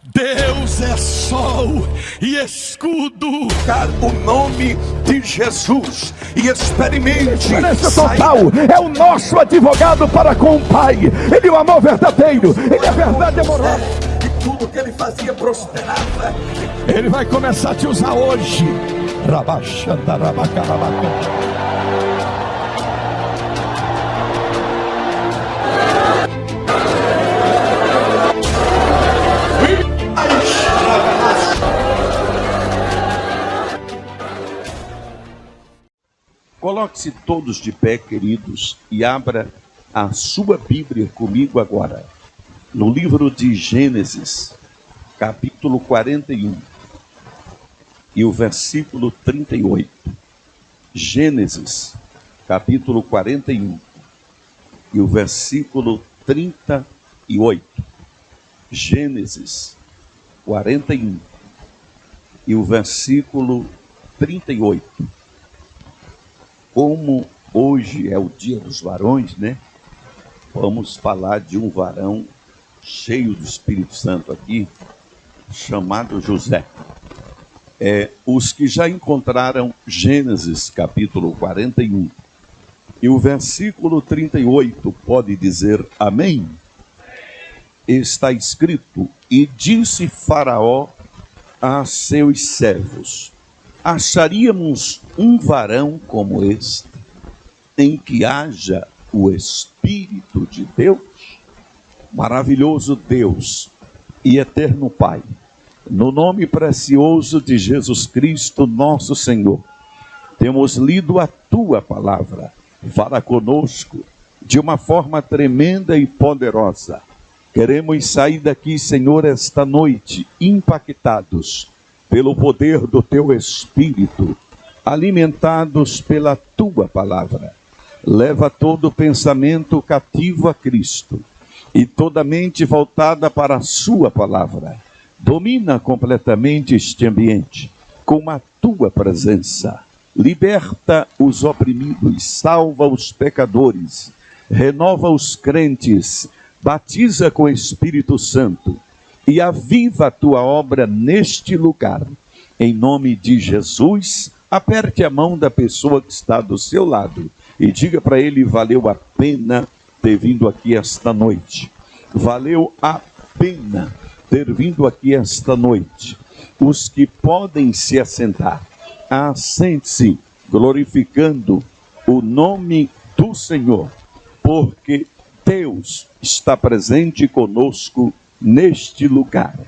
Deus é sol e escudo. O nome de Jesus e experimente. Diferença total, é o nosso advogado para com o Pai. Ele é o amor verdadeiro, ele é verdade amorosa. E tudo que ele fazia prosperava. Ele vai começar a te usar hoje. Rabaxanda, rabacarabacanda. Coloque-se todos de pé, queridos, e abra a sua Bíblia comigo agora, no livro de Gênesis, capítulo 41, e o versículo 38. Gênesis, capítulo 41, e o versículo 38. Gênesis 41, e o versículo 38. Como hoje é o dia dos varões, né? Vamos falar de um varão cheio do Espírito Santo aqui, chamado José. Os que já encontraram Gênesis capítulo 41 e o versículo 38 pode dizer amém? Está escrito: e disse Faraó a seus servos: acharíamos um varão como este, em que haja o Espírito de Deus? Maravilhoso Deus e eterno Pai, no nome precioso de Jesus Cristo, nosso Senhor, temos lido a Tua palavra. Fala conosco de uma forma tremenda e poderosa. Queremos sair daqui, Senhor, esta noite, impactados pelo poder do Teu Espírito, alimentados pela Tua palavra. Leva todo pensamento cativo a Cristo e toda mente voltada para a Sua palavra. Domina completamente este ambiente com a Tua presença. Liberta os oprimidos, salva os pecadores, renova os crentes, batiza com o Espírito Santo e aviva a Tua obra neste lugar. Em nome de Jesus, aperte a mão da pessoa que está do seu lado e diga para ele: valeu a pena ter vindo aqui esta noite. Valeu a pena ter vindo aqui esta noite. Os que podem se assentar, assente-se, glorificando o nome do Senhor, porque Deus está presente conosco neste lugar.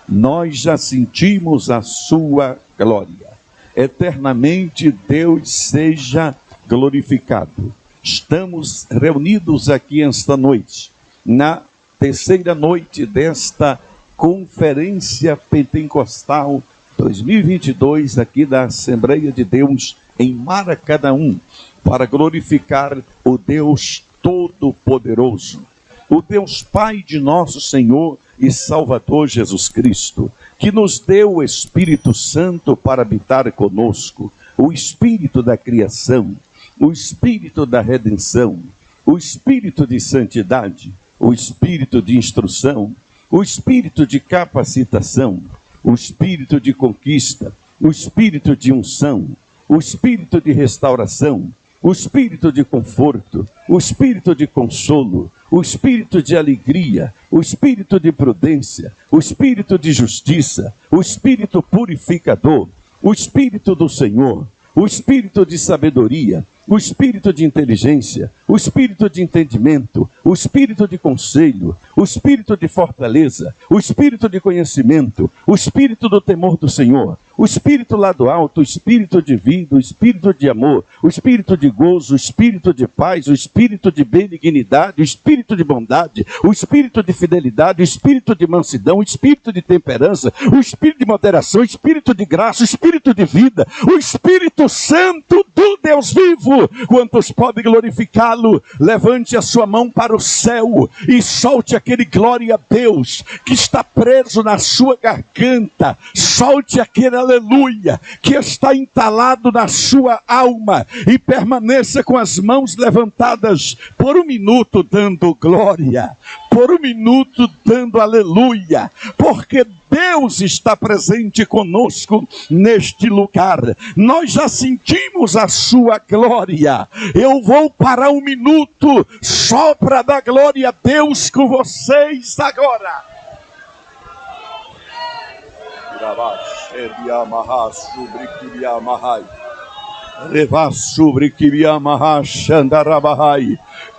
Nós já sentimos a sua glória. Eternamente Deus seja glorificado. Estamos reunidos aqui esta noite, na terceira noite desta Conferência Pentecostal 2022, aqui da Assembleia de Deus em Maracanaú, para glorificar o Deus Todo-Poderoso, o Deus Pai de nosso Senhor e Salvador Jesus Cristo, que nos deu o Espírito Santo para habitar conosco, o Espírito da criação, o Espírito da redenção, o Espírito de santidade, o Espírito de instrução, o Espírito de capacitação, o Espírito de conquista, o Espírito de unção, o Espírito de restauração, o Espírito de conforto, o Espírito de consolo, o Espírito de alegria, o Espírito de prudência, o Espírito de justiça, o Espírito purificador, o Espírito do Senhor, o Espírito de sabedoria, o Espírito de inteligência, o Espírito de entendimento, o Espírito de conselho, o Espírito de fortaleza, o Espírito de conhecimento, o Espírito do temor do Senhor, o Espírito lá do alto, o Espírito de vida, o Espírito de amor, o Espírito de gozo, o Espírito de paz, o Espírito de benignidade, o Espírito de bondade, o Espírito de fidelidade, o Espírito de mansidão, o Espírito de temperança, o Espírito de moderação, o Espírito de graça, o Espírito de vida, o Espírito Santo do Deus vivo. Quantos podem glorificá-lo? Levante a sua mão para o céu e solte aquele glória a Deus que está preso na sua garganta. Solte aquele aleluia que está entalado na sua alma e permaneça com as mãos levantadas por um minuto dando glória. por um minuto dando aleluia, porque Deus está presente conosco neste lugar. Nós já sentimos a sua glória. Eu vou parar um minuto só para dar glória a Deus com vocês agora.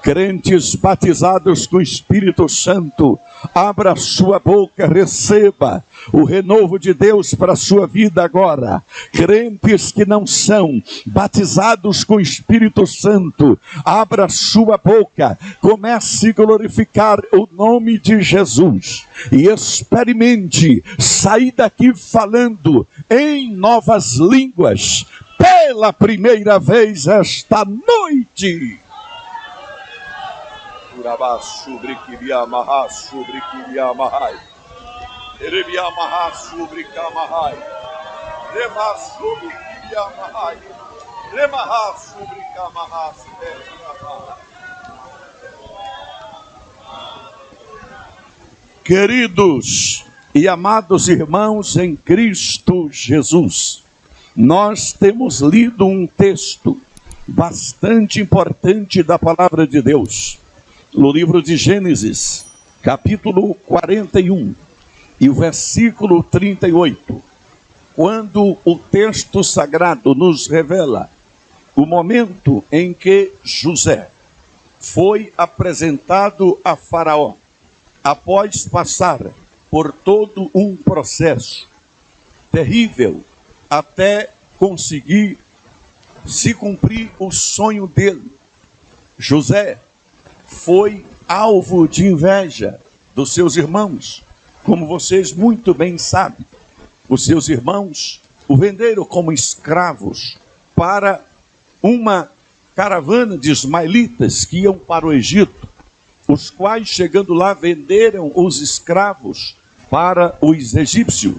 Crentes batizados com o Espírito Santo, abra sua boca, receba o renovo de Deus para a sua vida agora. Crentes que não são batizados com o Espírito Santo, abra sua boca, comece a glorificar o nome de Jesus e experimente sair daqui falando em novas línguas pela primeira vez esta noite. Sobre Kiriamahai, sobre Kiriamahai, Erebiamahai, sobre Kamahai, Rema sobre Kiriamahai, Remahai sobre Kamahai, Queridos e amados irmãos em Cristo Jesus, nós temos lido um texto bastante importante da palavra de Deus, no livro de Gênesis, capítulo 41, e o versículo 38, quando o texto sagrado nos revela o momento em que José foi apresentado a Faraó, após passar por todo um processo terrível, até conseguir se cumprir o sonho dele. José foi alvo de inveja dos seus irmãos, como vocês muito bem sabem. Os seus irmãos o venderam como escravos para uma caravana de ismaelitas que iam para o Egito, os quais, chegando lá, venderam os escravos para os egípcios.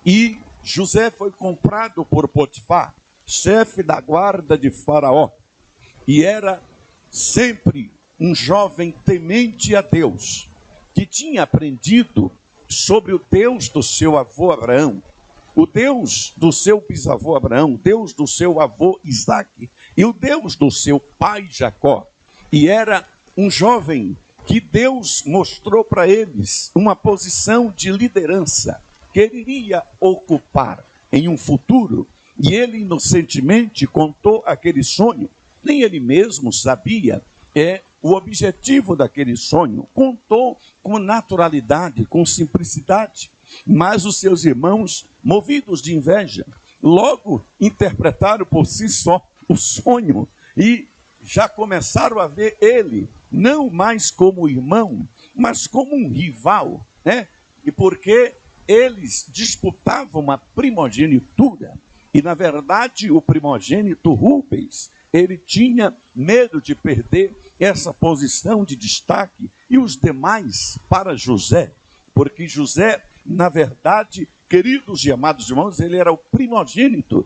E José foi comprado por Potifar, chefe da guarda de Faraó, e era sempre um jovem temente a Deus, que tinha aprendido sobre o Deus do seu avô Abraão, o Deus do seu bisavô Abraão, o Deus do seu avô Isaque e o Deus do seu pai Jacó. E era um jovem que Deus mostrou para eles uma posição de liderança que ele iria ocupar em um futuro, e ele inocentemente contou aquele sonho. Nem ele mesmo sabia o objetivo daquele sonho, contou com naturalidade, com simplicidade, mas os seus irmãos, movidos de inveja, logo interpretaram por si só o sonho e já começaram a ver ele não mais como irmão, mas como um rival, né? E porque eles disputavam a primogenitura, e na verdade o primogênito Rubens, ele tinha medo de perder essa posição de destaque, e os demais para José, porque José, na verdade, queridos e amados irmãos, ele era o primogênito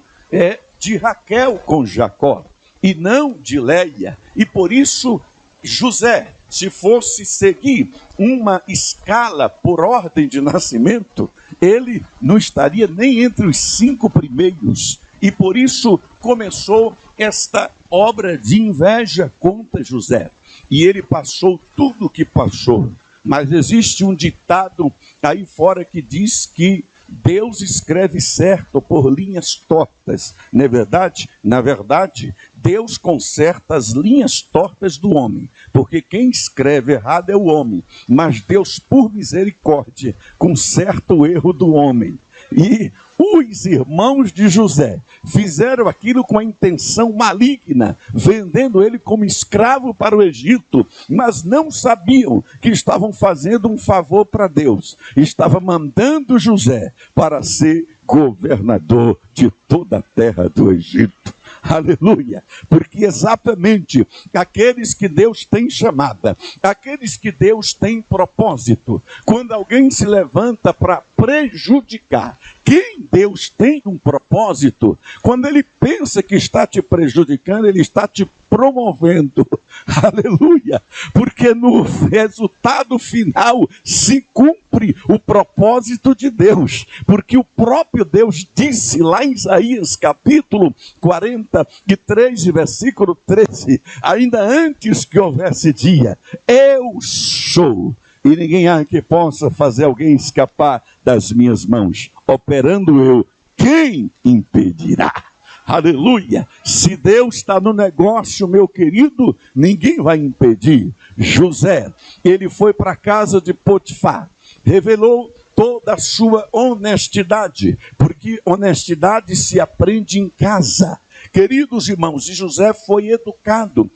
de Raquel com Jacó, e não de Léia, e por isso José, se fosse seguir uma escala por ordem de nascimento, ele não estaria nem entre os 5 primeiros, e por isso começou esta obra de inveja contra José, e ele passou tudo o que passou. Mas existe um ditado aí fora que diz que Deus escreve certo por linhas tortas, não é verdade? Na verdade, Deus conserta as linhas tortas do homem, porque quem escreve errado é o homem, mas Deus, por misericórdia, conserta o erro do homem. E os irmãos de José fizeram aquilo com a intenção maligna, vendendo ele como escravo para o Egito, mas não sabiam que estavam fazendo um favor para Deus. Estava mandando José para ser governador de toda a terra do Egito. Aleluia, porque exatamente aqueles que Deus tem chamada, aqueles que Deus tem propósito, quando alguém se levanta para prejudicar. Quem Deus tem um propósito, quando Ele pensa que está te prejudicando, Ele está te promovendo. Aleluia! Porque no resultado final se cumpre o propósito de Deus. Porque o próprio Deus disse lá em Isaías capítulo 43, versículo 13, ainda antes que houvesse dia, eu sou. E ninguém há que possa fazer alguém escapar das minhas mãos. Operando eu, quem impedirá? Aleluia! Se Deus está no negócio, meu querido, ninguém vai impedir. José, ele foi para a casa de Potifar, revelou toda a sua honestidade, porque honestidade se aprende em casa. Queridos irmãos, e José foi educado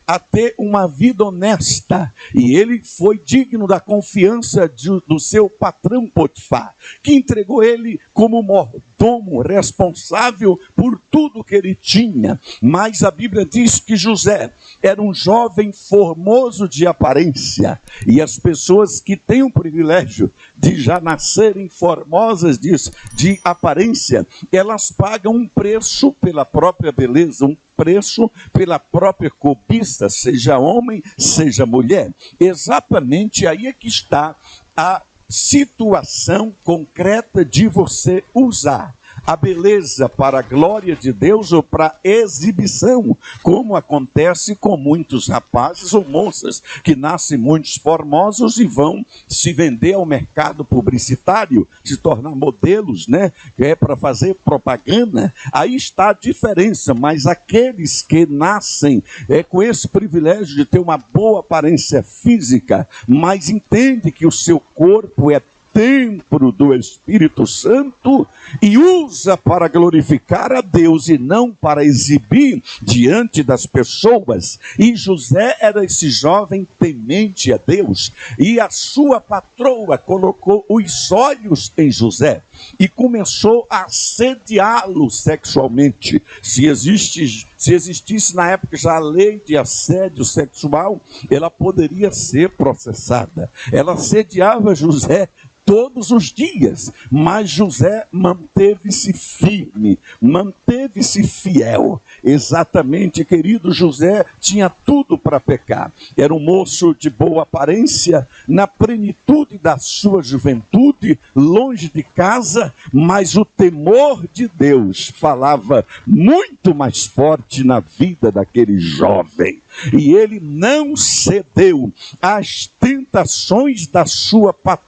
a ter uma vida honesta, e ele foi digno da confiança do seu patrão Potifar, que entregou ele como mordomo responsável por tudo que ele tinha. Mas a Bíblia diz que José era um jovem formoso de aparência, e as pessoas que têm o privilégio de já nascerem formosas de aparência, elas pagam um preço pela própria beleza, um preço pela própria cobiça, seja homem, seja mulher. Exatamente aí é que está a situação concreta de você usar a beleza para a glória de Deus ou para exibição, como acontece com muitos rapazes ou moças que nascem muito formosos e vão se vender ao mercado publicitário, se tornar modelos, que é para fazer propaganda. Aí está a diferença. Mas aqueles que nascem com esse privilégio de ter uma boa aparência física, mas entende que o seu corpo é templo do Espírito Santo e usa para glorificar a Deus e não para exibir diante das pessoas. E José era esse jovem temente a Deus, e a sua patroa colocou os olhos em José e começou a assediá-lo sexualmente. Se existisse na época já a lei de assédio sexual, ela poderia ser processada. Ela assediava José todos os dias, mas José manteve-se firme, manteve-se fiel. Exatamente, querido, José tinha tudo para pecar. Era um moço de boa aparência, na plenitude da sua juventude, longe de casa, mas o temor de Deus falava muito mais forte na vida daquele jovem. E ele não cedeu às tentações da sua patroa,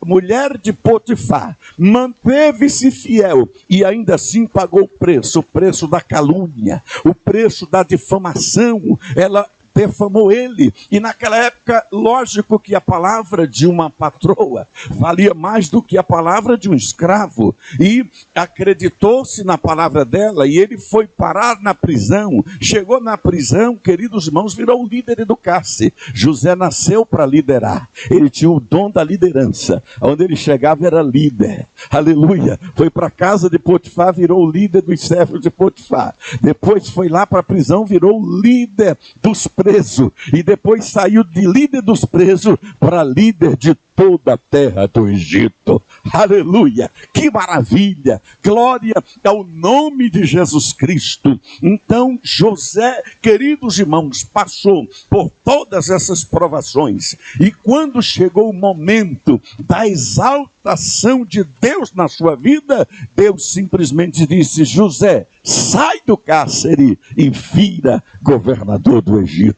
mulher de Potifar. Manteve-se fiel e ainda assim pagou o preço da calúnia, o preço da difamação. Ela defamou ele, e naquela época, lógico que a palavra de uma patroa valia mais do que a palavra de um escravo, e acreditou-se na palavra dela, e ele foi parar na prisão. Chegou na prisão, queridos irmãos, virou o líder do cárcere. José nasceu para liderar, ele tinha o dom da liderança, onde ele chegava era líder. Aleluia! Foi para a casa de Potifar, virou o líder dos servos de Potifar. Depois foi lá para a prisão, virou o líder dos preso, e depois saiu de líder dos presos para líder de toda a terra do Egito. Aleluia! Que maravilha! Glória ao nome de Jesus Cristo. Então José, queridos irmãos, passou por todas essas provações, e quando chegou o momento da exaltação de Deus na sua vida, Deus simplesmente disse: José, sai do cárcere e vira governador do Egito.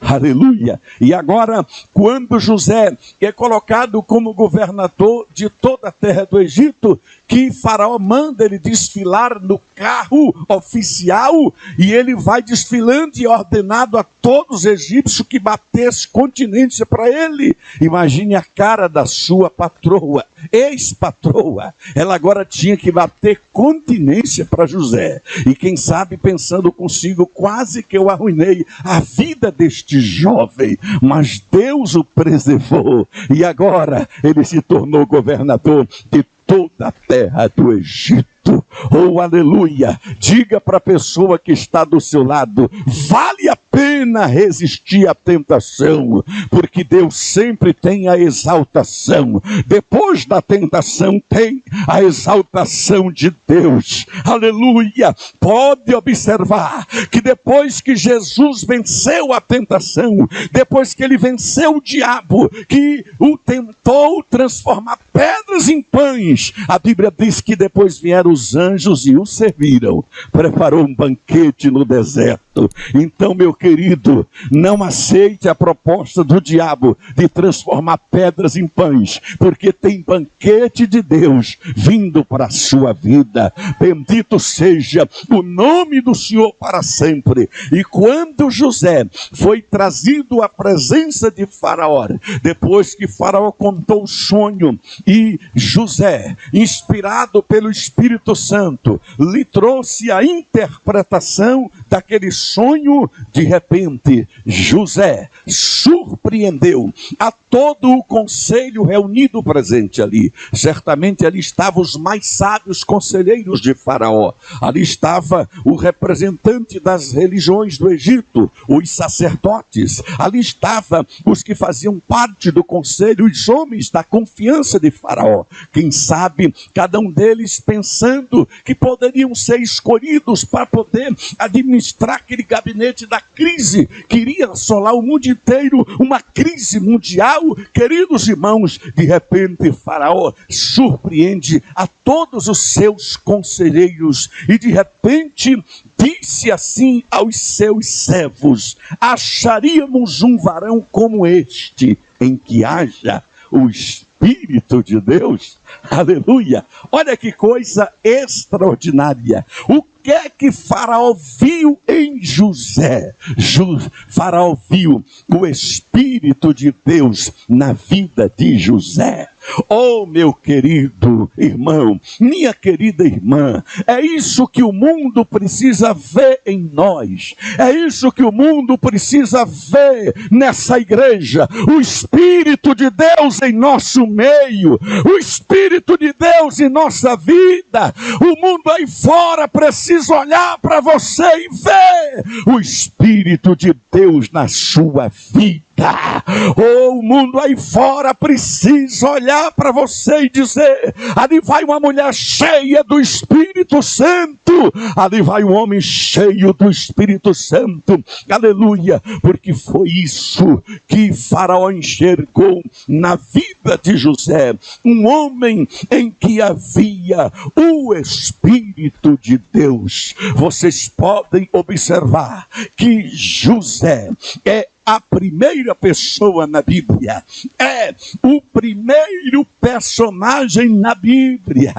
Aleluia! E agora, quando José é colocado como governador de toda a terra do Egito, que Faraó manda ele desfilar no carro oficial, e ele vai desfilando e ordenado a todos os egípcios que batesse continência para ele. Imagine a cara da sua patroa, ex-patroa. Ela agora tinha que bater continência para José. E quem sabe pensando consigo: quase que eu arruinei a vida deste jovem, mas Deus o preservou, e agora ele se tornou governador de toda a terra do Egito. Santo. Oh, aleluia. Diga para a pessoa que está do seu lado: vale a pena resistir à tentação, porque Deus sempre tem a exaltação. Depois da tentação tem a exaltação de Deus. Aleluia. Pode observar que depois que Jesus venceu a tentação, depois que ele venceu o diabo, que o tentou transformar pedras em pães, a Bíblia diz que depois vieram os anjos e o serviram. Preparou um banquete no deserto. Então, meu querido, não aceite a proposta do diabo de transformar pedras em pães, porque tem banquete de Deus vindo para a sua vida. Bendito seja o nome do Senhor para sempre. E quando José foi trazido à presença de Faraó, depois que Faraó contou o sonho, e José, inspirado pelo Espírito Santo, lhe trouxe a interpretação daquele sonho, de repente, José surpreendeu a todo o conselho reunido presente ali. Certamente ali estavam os mais sábios conselheiros de Faraó. Ali estava o representante das religiões do Egito, os sacerdotes. Ali estavam os que faziam parte do conselho, os homens da confiança de Faraó. Quem sabe, cada um deles pensando que poderiam ser escolhidos para poder administrar aquele gabinete da crise que iria assolar o mundo inteiro, uma crise mundial. Queridos irmãos, de repente Faraó surpreende a todos os seus conselheiros e de repente disse assim aos seus servos: acharíamos um varão como este, em que haja o Espírito de Deus? Aleluia! Olha que coisa extraordinária. O que é que Faraó viu em José? Faraó viu o Espírito de Deus na vida de José. Oh, meu querido irmão, minha querida irmã, é isso que o mundo precisa ver em nós. É isso que o mundo precisa ver nessa igreja. O Espírito de Deus em nosso meio. O Espírito de Deus em nossa vida. O mundo aí fora precisa olhar para você e ver o Espírito de Deus na sua vida. Oh, o mundo aí fora precisa olhar para você e dizer: ali vai uma mulher cheia do Espírito Santo, ali vai um homem cheio do Espírito Santo. Aleluia, porque foi isso que Faraó enxergou na vida de José, um homem em que havia o Espírito de Deus. Vocês podem observar que José é a primeira pessoa na Bíblia, é o primeiro personagem na Bíblia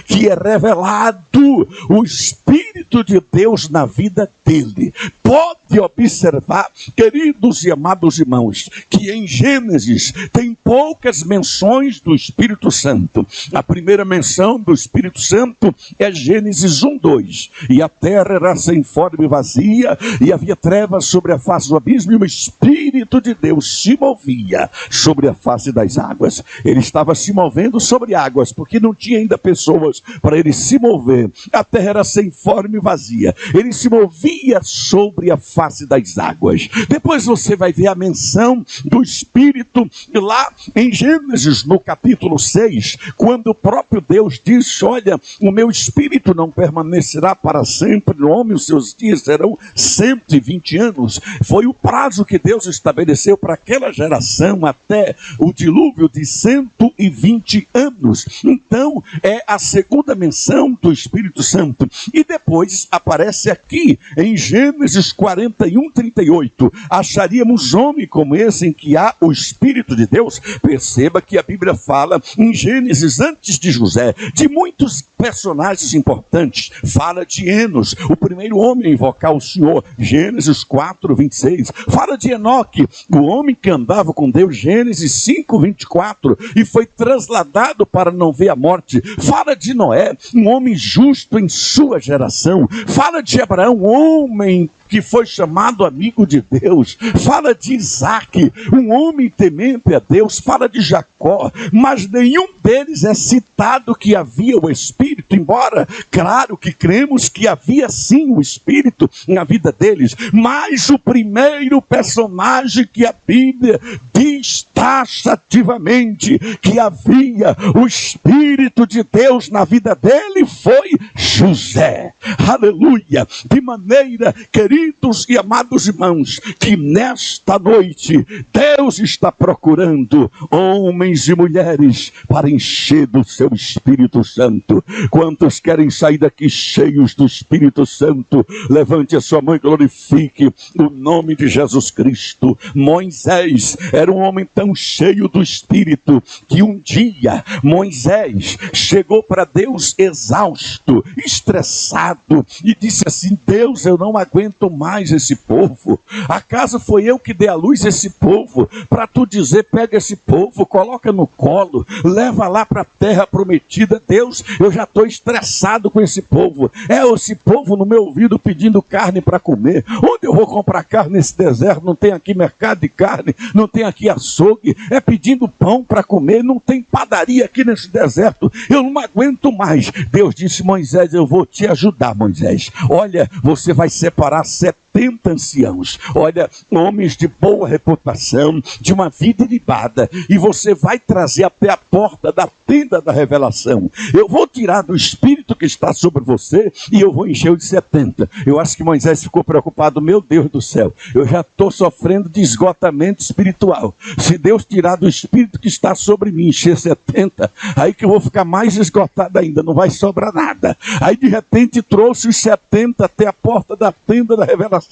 que é revelado o Espírito de Deus na vida dele. Pode observar, queridos e amados irmãos, que em Gênesis tem poucas menções do Espírito Santo. A primeira menção do Espírito Santo é Gênesis 1:2. E a terra era sem forma e vazia, e havia trevas sobre a face do abismo, e o Espírito de Deus se movia sobre a face das águas. Ele estava se movendo sobre águas, porque não tinha ainda pessoas para ele se mover. A terra era sem forma e vazia. Ele se movia sobre a face das águas. Depois você vai ver a menção do Espírito lá em Gênesis, no capítulo 6, quando o próprio Deus disse: olha, o meu Espírito não permanecerá para sempre no homem, os seus dias serão 120 anos. Foi o prazo que Deus estabeleceu para aquela geração até o dilúvio de 120 anos. Então, é a segunda menção do Espírito Santo. E depois aparece aqui em Gênesis 41:38. Acharíamos homem como esse em que há o Espírito de Deus? Perceba que a Bíblia fala em Gênesis, antes de José, de muitos personagens importantes. Fala de Enos, o primeiro homem a invocar o Senhor, Gênesis 4:26. Fala de Enoque, o homem que andava com Deus, Gênesis 5:24, e foi trasladado para não ver a morte. Fala de Noé, um homem justo em sua geração. Fala de Abraão, um homem que foi chamado amigo de Deus, fala de Isaac, um homem temente a Deus, fala de Jacó, mas nenhum deles é citado que havia o Espírito, embora, claro que cremos que havia sim o Espírito na vida deles, mas o primeiro personagem que a Bíblia diz taxativamente que havia o Espírito de Deus na vida dele foi José. Aleluia! De maneira, queridos e amados irmãos, que nesta noite Deus está procurando homens e mulheres para encher do seu Espírito Santo. Quantos querem sair daqui cheios do Espírito Santo? Levante a sua mão e glorifique o nome de Jesus Cristo. Moisés era um homem tão cheio do Espírito que um dia Moisés chegou para Deus exausto, estressado, e disse assim: Deus, eu não aguento mais esse povo. Acaso foi eu que dei à luz esse povo? Para tu dizer, pega esse povo, coloca no colo, leva lá para a terra prometida. Deus, eu já estou estressado com esse povo. É esse povo no meu ouvido pedindo carne para comer. Onde eu vou comprar carne nesse deserto? Não tem aqui mercado de carne, não tem aqui açougue, é pedindo pão para comer, não tem padaria aqui nesse deserto, eu não aguento mais. Deus disse: Moisés, eu vou te ajudar, Moisés. Olha, você vai separar 70 anciãos, olha, homens de boa reputação, de uma vida ilibada, e você vai trazer até a porta da tenda da revelação. Eu vou tirar do Espírito que está sobre você e eu vou encher os 70. Eu acho que Moisés ficou preocupado: meu Deus do céu, eu já estou sofrendo de esgotamento espiritual. Se Deus tirar do Espírito que está sobre mim, encher 70, aí que eu vou ficar mais esgotado ainda, não vai sobrar nada. Aí de repente trouxe os 70 até a porta da tenda da revelação.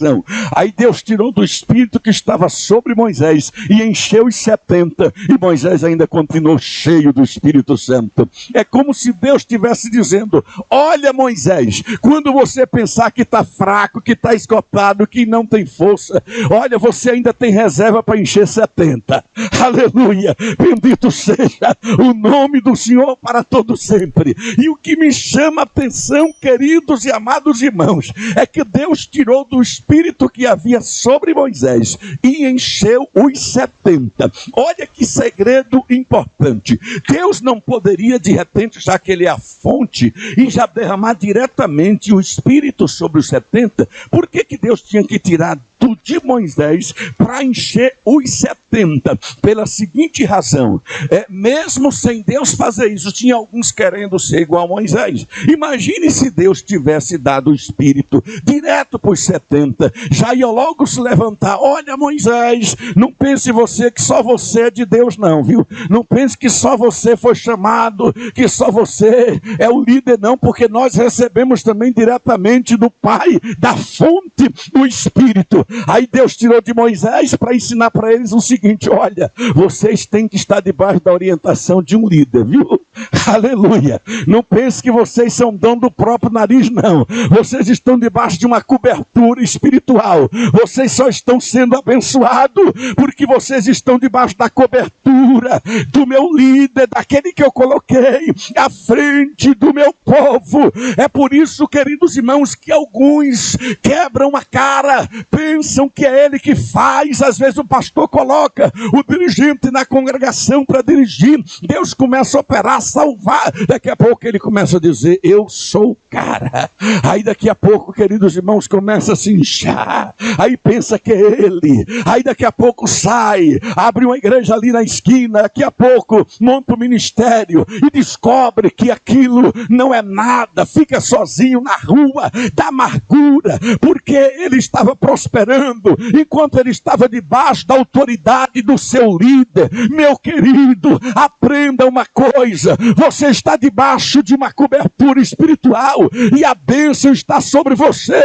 Aí Deus tirou do Espírito que estava sobre Moisés e encheu os 70, e Moisés ainda continuou cheio do Espírito Santo. É como se Deus estivesse dizendo: olha, Moisés, quando você pensar que está fraco, que está esgotado, que não tem força, olha, você ainda tem reserva para encher 70. Aleluia! Bendito seja o nome do Senhor para todo sempre. E o que me chama a atenção, queridos e amados irmãos, é que Deus tirou do Espírito que havia sobre Moisés e encheu os 70. Olha que segredo importante. Deus não poderia de repente, já que ele é a fonte, e já derramar diretamente o Espírito sobre os 70. Por que Deus tinha que tirar de Moisés para encher os 70? Pela seguinte razão: mesmo sem Deus fazer isso, tinha alguns querendo ser igual a Moisés. Imagine se Deus tivesse dado o Espírito direto para os 70, já ia logo se levantar: olha, Moisés, não pense você que só você é de Deus não, viu? Não pense que só você foi chamado, que só você é o líder, não, porque nós recebemos também diretamente do Pai, da fonte do Espírito. Aí Deus tirou de Moisés para ensinar para eles o seguinte: olha, vocês têm que estar debaixo da orientação de um líder, viu? Aleluia! Não pense que vocês são dono do próprio nariz, não. Vocês estão debaixo de uma cobertura espiritual. Vocês só estão sendo abençoados porque vocês estão debaixo da cobertura do meu líder, daquele que eu coloquei à frente do meu povo. É por isso, queridos irmãos, que alguns quebram a cara, pensam que é ele que faz. Às vezes o pastor coloca o dirigente na congregação para dirigir. Deus começa a operar, salvar. Daqui a pouco ele começa a dizer: eu sou o cara. Aí daqui a pouco, queridos irmãos, começa a se inchar. Aí pensa que é ele. Aí daqui a pouco sai, abre uma igreja ali na esquina. Daqui a pouco monta um ministério e descobre que aquilo não é nada. Fica sozinho na rua da amargura, porque ele estava prosperando enquanto ele estava debaixo da autoridade do seu líder. Meu querido, aprenda uma coisa: você está debaixo de uma cobertura espiritual e a bênção está sobre você.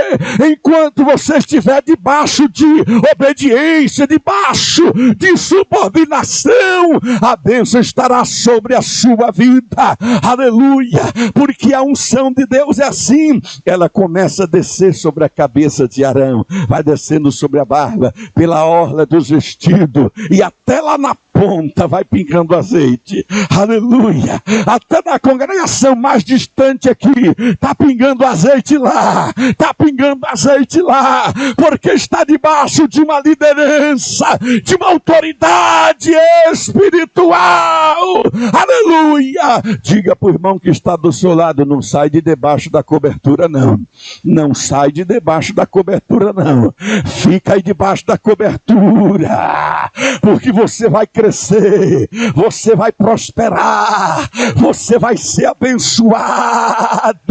Enquanto você estiver debaixo de obediência, debaixo de subordinação, a bênção estará sobre a sua vida. Aleluia! Porque a unção de Deus é assim: ela começa a descer sobre a cabeça de Arão, vai descendo sobre a barba, pela orla dos vestidos, e até lá na ponta vai pingando azeite. Aleluia. Até na congregação mais distante aqui, está pingando azeite lá. Está pingando azeite lá. Porque está debaixo de uma liderança, de uma autoridade espiritual. Aleluia. Diga para o irmão que está do seu lado: não sai de debaixo da cobertura, não. Não sai de debaixo da cobertura, não. Fica aí debaixo da cobertura, porque você vai crescer, você vai prosperar, você vai ser abençoado.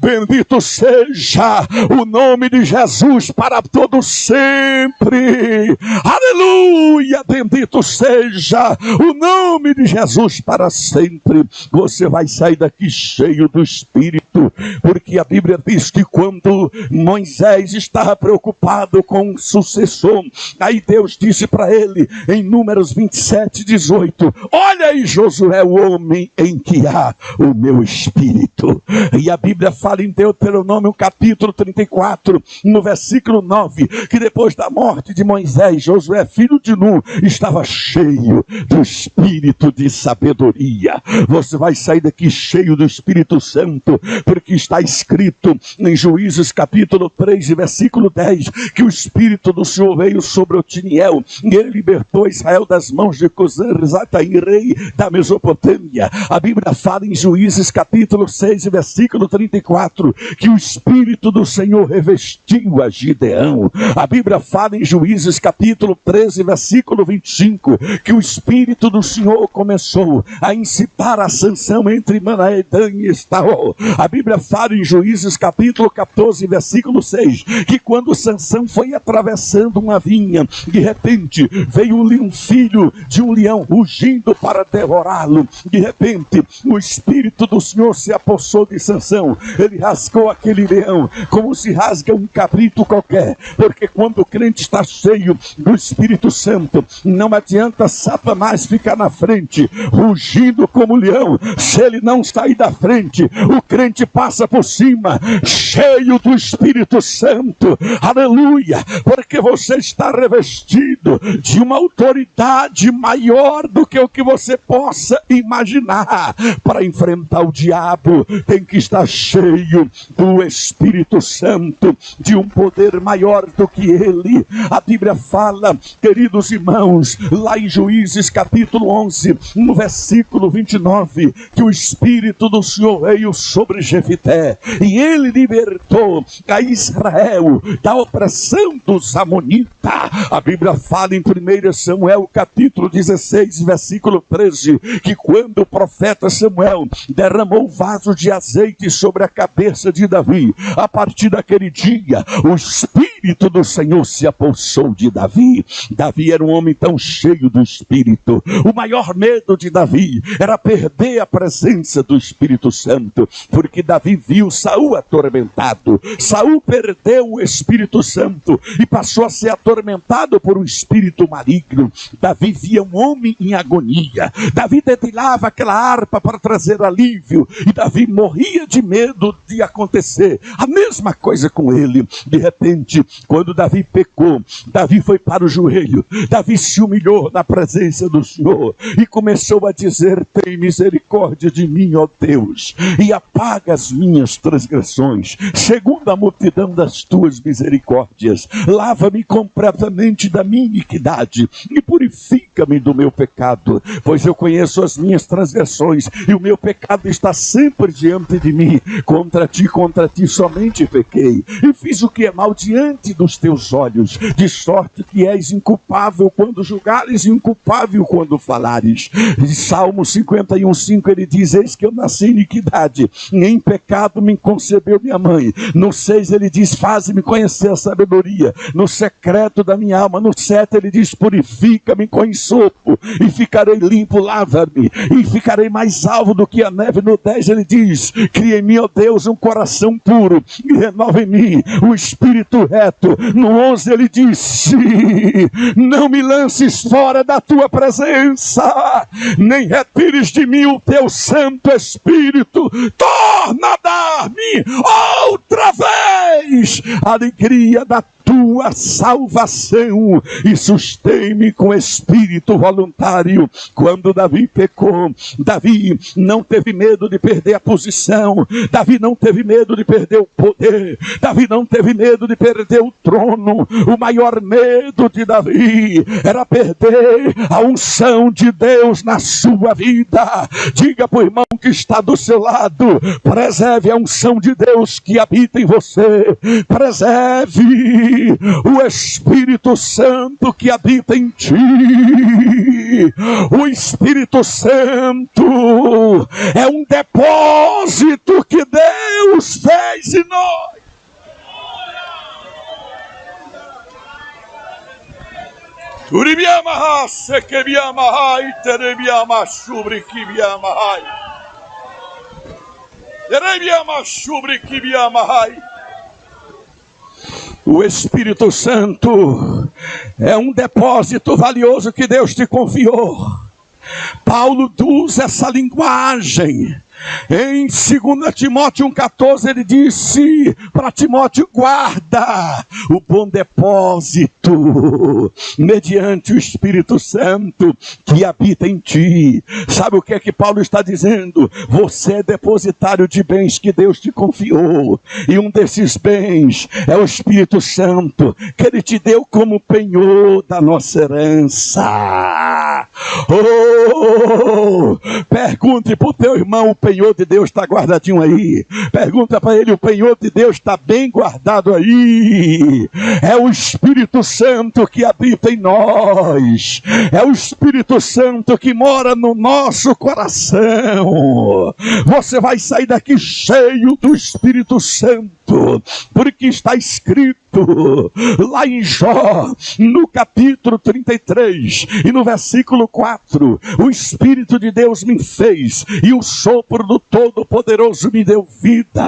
Bendito seja o nome de Jesus para todo sempre. Aleluia. Bendito seja o nome de Jesus para sempre. Você vai sair daqui cheio do Espírito, porque a Bíblia diz que quando Moisés estava preocupado com o sucessor, aí Deus disse para ele em Números 27:18: olha aí, Josué, o homem em que há o meu Espírito. E a Bíblia fala em Deuteronômio capítulo 34, no versículo 9, que depois da morte de Moisés, Josué, filho de Nun, estava cheio do Espírito de sabedoria. Você vai sair daqui cheio do Espírito Santo, porque está escrito em Juízes capítulo 3, versículo 10, que o Espírito do Senhor veio sobre Otiniel, e ele libertou Israel das mãos de Cusã-Risataim, rei da Mesopotâmia. A Bíblia fala em Juízes capítulo 6, versículo 34, que o Espírito do Senhor revestiu a Gideão. A Bíblia fala em Juízes capítulo 13, versículo 25, que o Espírito do Senhor começou a incitar a Sansão entre Manaedã e Estaol. A Bíblia fala em Juízes capítulo 14, versículo 6, que quando Sansão foi atravessando uma vinha, de repente veio um filho de um leão rugindo para devorá-lo. De repente o Espírito do Senhor se apossou de Sansão. Ele rasgou aquele leão como se rasga um cabrito qualquer, porque quando o crente está cheio do Espírito Santo, não adianta Satanás ficar na frente rugindo como leão. Se ele não sair da frente, o crente passa por cima, cheio do Espírito Santo. Aleluia. Porque você está revestido de uma autoridade maior do que o que você possa imaginar. Para enfrentar o diabo, tem que estar cheio do Espírito Santo, de um poder maior do que ele. A Bíblia fala, queridos irmãos, lá em Juízes capítulo 11, no versículo 29, que o Espírito do Senhor veio sobre Jefité, e ele libertou a Israel da opressão dos amonitas. A Bíblia fala em 1 Samuel capítulo 16, versículo 13, que quando o profeta Samuel derramou o vaso de azeite sobre a cabeça de Davi, a partir daquele dia, o Espírito do Senhor se apossou de Davi. Davi era um homem tão cheio do Espírito. O maior medo de Davi era perder a presença do Espírito Santo, porque Davi viu Saul atormentado. Saul perdeu o Espírito Santo e passou a ser atormentado por um espírito maligno. Davi via um homem em agonia. Davi dedilhava aquela harpa para trazer alívio, e Davi morria de medo de acontecer a mesma coisa com ele. De repente, quando Davi pecou, Davi foi para o joelho, Davi se humilhou na presença do Senhor e começou a dizer: tem misericórdia de mim, ó Deus, e apaga as minhas transgressões, segundo a multidão das tuas misericórdias. Lava-me completamente da minha iniquidade e purifica-me do meu pecado, pois eu conheço as minhas transgressões e o meu pecado está sempre diante de mim. Contra ti somente pequei e fiz o que é mal diante dos teus olhos, de sorte que és inculpável quando julgares e inculpável quando falares. Em Salmo 51:5 ele diz: eis que eu nasci em iniquidade, em pecado me concebeu minha mãe. No 6 ele diz: faze-me conhecer a sabedoria no secreto da minha alma. No 7 ele diz: purifica-me com ensopo e ficarei limpo, lava-me e ficarei mais alvo do que a neve. No 10 ele diz: cria em mim, ó Deus, um coração puro e renova em mim o espírito reto. decreto. No 11 ele disse: não me lances fora da tua presença, nem retires de mim o teu Santo Espírito. Torna a dar-me outra vez a alegria da tua salvação e sustém-me com espírito voluntário. Quando Davi pecou, Davi não teve medo de perder a posição, Davi não teve medo de perder o poder, Davi não teve medo de perder o trono. O maior medo de Davi era perder a unção de Deus na sua vida. Diga para o irmão que está do seu lado: preserve a unção de Deus que habita em você, preserve o Espírito Santo que habita em ti. O Espírito Santo é um depósito que Deus fez em nós. O Espírito Santo é um depósito valioso que Deus te confiou. Paulo usa essa linguagem. Em 2 Timóteo 1,14 ele disse para Timóteo: guarda o bom depósito mediante o Espírito Santo que habita em ti. Sabe o que é que Paulo está dizendo? Você é depositário de bens que Deus te confiou, e um desses bens é o Espírito Santo, que ele te deu como penhor da nossa herança. Pergunte para o teu irmão: o penhor de Deus está guardadinho aí? Pergunta para ele: o penhor de Deus está bem guardado aí? É o Espírito Santo que habita em nós, é o Espírito Santo que mora no nosso coração. Você vai sair daqui cheio do Espírito Santo, porque está escrito lá em Jó, no capítulo 33 e no versículo 4: o Espírito de Deus me fez e o sopro do Todo-Poderoso me deu vida.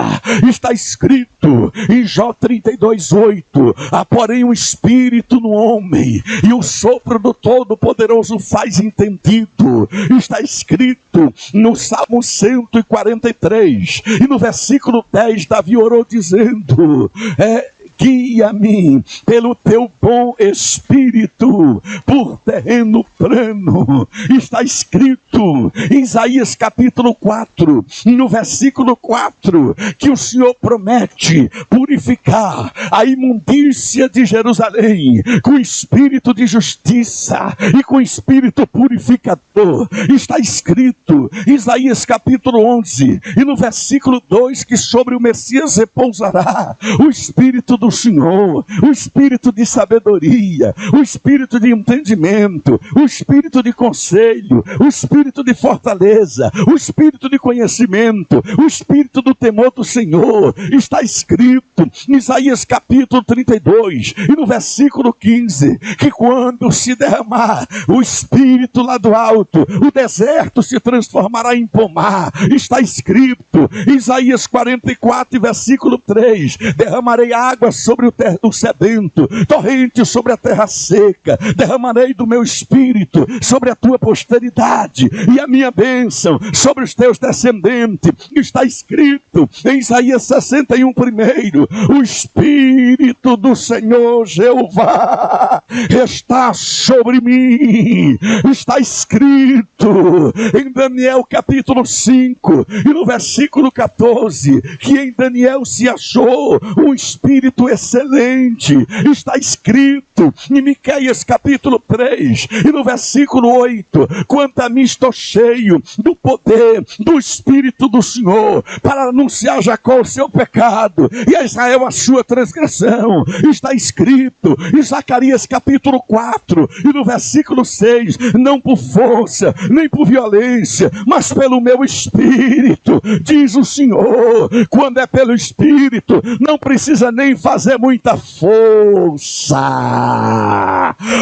Está escrito em Jó 32:8: há porém um Espírito no homem e o sopro do Todo-Poderoso faz entendido. Está escrito no Salmo 143 e no versículo 10, Davi orou dizendo: guia-me pelo teu bom Espírito por terreno plano. Está escrito em Isaías capítulo 4, no versículo 4, que o Senhor promete purificar a imundícia de Jerusalém com espírito de justiça e com espírito purificador. Está escrito em Isaías capítulo 11 e no versículo 2 que sobre o Messias repousará o Espírito do Senhor, o Espírito de sabedoria, o Espírito de entendimento, o Espírito de conselho, o Espírito de fortaleza, o Espírito de conhecimento, o Espírito do temor do Senhor. Está escrito em Isaías capítulo 32 e no versículo 15 que quando se derramar o Espírito lá do alto, o deserto se transformará em pomar. Está escrito em Isaías 44 versículo 3: derramarei água sobre o sedento, torrente sobre a terra seca, derramarei do meu Espírito sobre a tua posteridade e a minha bênção sobre os teus descendentes. Está escrito em Isaías 61 primeiro: o Espírito do Senhor Jeová está sobre mim. Está escrito em Daniel capítulo 5 e no versículo 14 que em Daniel se achou um Espírito excelente. Está escrito em Miqueias capítulo 3 e no versículo 8: quanto a mim, estou cheio do poder do Espírito do Senhor para anunciar a Jacó o seu pecado e a Israel a sua transgressão. Está escrito em Zacarias capítulo 4 e no versículo 6: não por força nem por violência, mas pelo meu Espírito, diz o Senhor. Quando é pelo Espírito, não precisa nem fazer fazer muita força.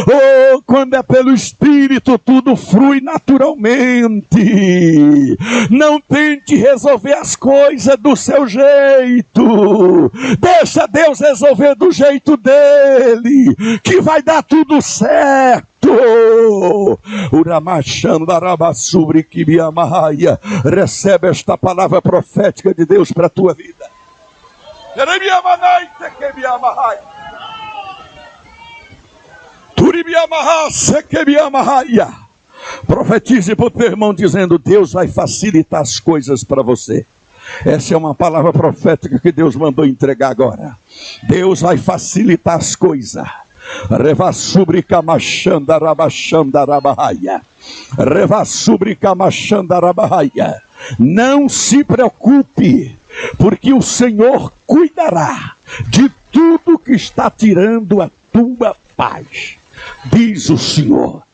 Oh, quando é pelo Espírito, tudo flui naturalmente. Não tente resolver as coisas do seu jeito. Deixa Deus resolver do jeito dele, que vai dar tudo certo. Recebe esta palavra profética de Deus para a tua vida. Profetize para o teu irmão dizendo: Deus vai facilitar as coisas para você. Essa é uma palavra profética que Deus mandou entregar agora. Deus vai facilitar as coisas. Não se preocupe, porque o Senhor cuidará de tudo que está tirando a tua paz, diz o Senhor.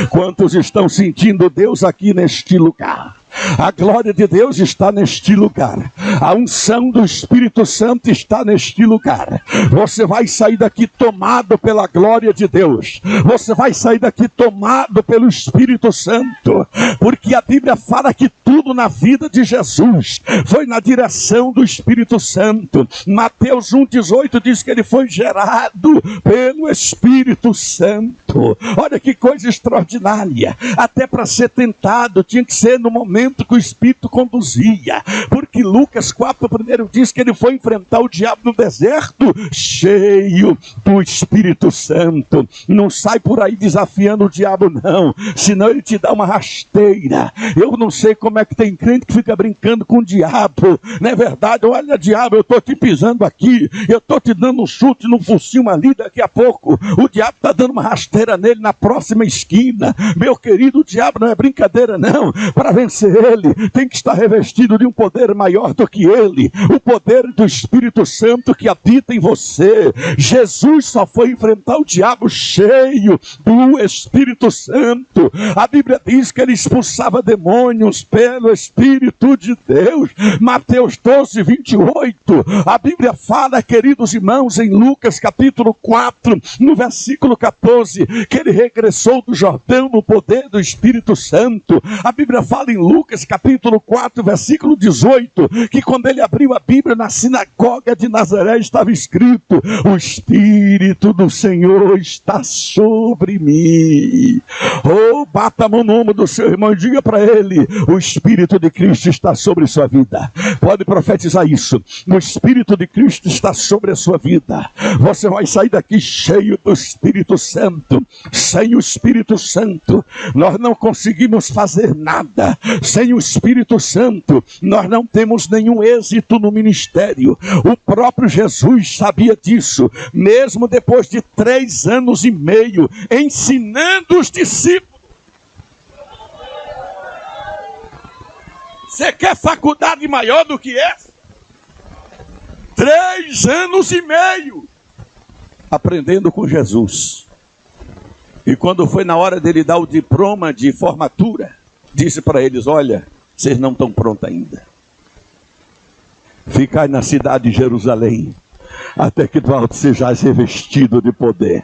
Quantos estão sentindo Deus aqui neste lugar? A glória de Deus está neste lugar. A unção do Espírito Santo está neste lugar. Você vai sair daqui tomado pela glória de Deus. Você vai sair daqui tomado pelo Espírito Santo. Porque a Bíblia fala que tudo na vida de Jesus foi na direção do Espírito Santo. Mateus 1,18 diz que ele foi gerado pelo Espírito Santo. Olha que coisa extraordinária. Até para ser tentado tinha que ser no momento que o Espírito conduzia, porque Lucas 4:1 diz que ele foi enfrentar o diabo no deserto cheio do Espírito Santo. Não sai por aí desafiando o diabo não, senão ele te dá uma rasteira. Eu não sei como é que tem crente que fica brincando com o diabo, não é verdade? Olha, diabo, eu estou te pisando aqui, eu estou te dando um chute no focinho ali, daqui a pouco o diabo está dando uma rasteira nele na próxima esquina. Meu querido, o diabo não é brincadeira não. Para vencer ele, tem que estar revestido de um poder maior do que ele, o poder do Espírito Santo que habita em você. Jesus só foi enfrentar o diabo cheio do Espírito Santo. A Bíblia diz que ele expulsava demônios pelo Espírito de Deus. Mateus 12:28. A Bíblia fala, queridos irmãos, em Lucas capítulo 4, no versículo 14, que ele regressou do Jordão no poder do Espírito Santo. A Bíblia fala em Lucas capítulo 4, versículo 18, que quando ele abriu a Bíblia na sinagoga de Nazaré estava escrito: o Espírito do Senhor está sobre mim. Oh, bata a mão no ombro do seu irmão e diga para ele: o Espírito de Cristo está sobre sua vida. Pode profetizar isso. O Espírito de Cristo está sobre a sua vida. Você vai sair daqui cheio do Espírito Santo. Sem o Espírito Santo nós não conseguimos fazer nada. Sem o Espírito Santo, nós não temos nenhum êxito no ministério. O próprio Jesus sabia disso, mesmo depois de 3 anos e meio ensinando os discípulos. Você quer faculdade maior do que essa? 3 anos e meio aprendendo com Jesus. E quando foi na hora dele dar o diploma de formatura, disse para eles: olha, vocês não estão prontos ainda. Ficai na cidade de Jerusalém, até que do alto sejais revestido de poder.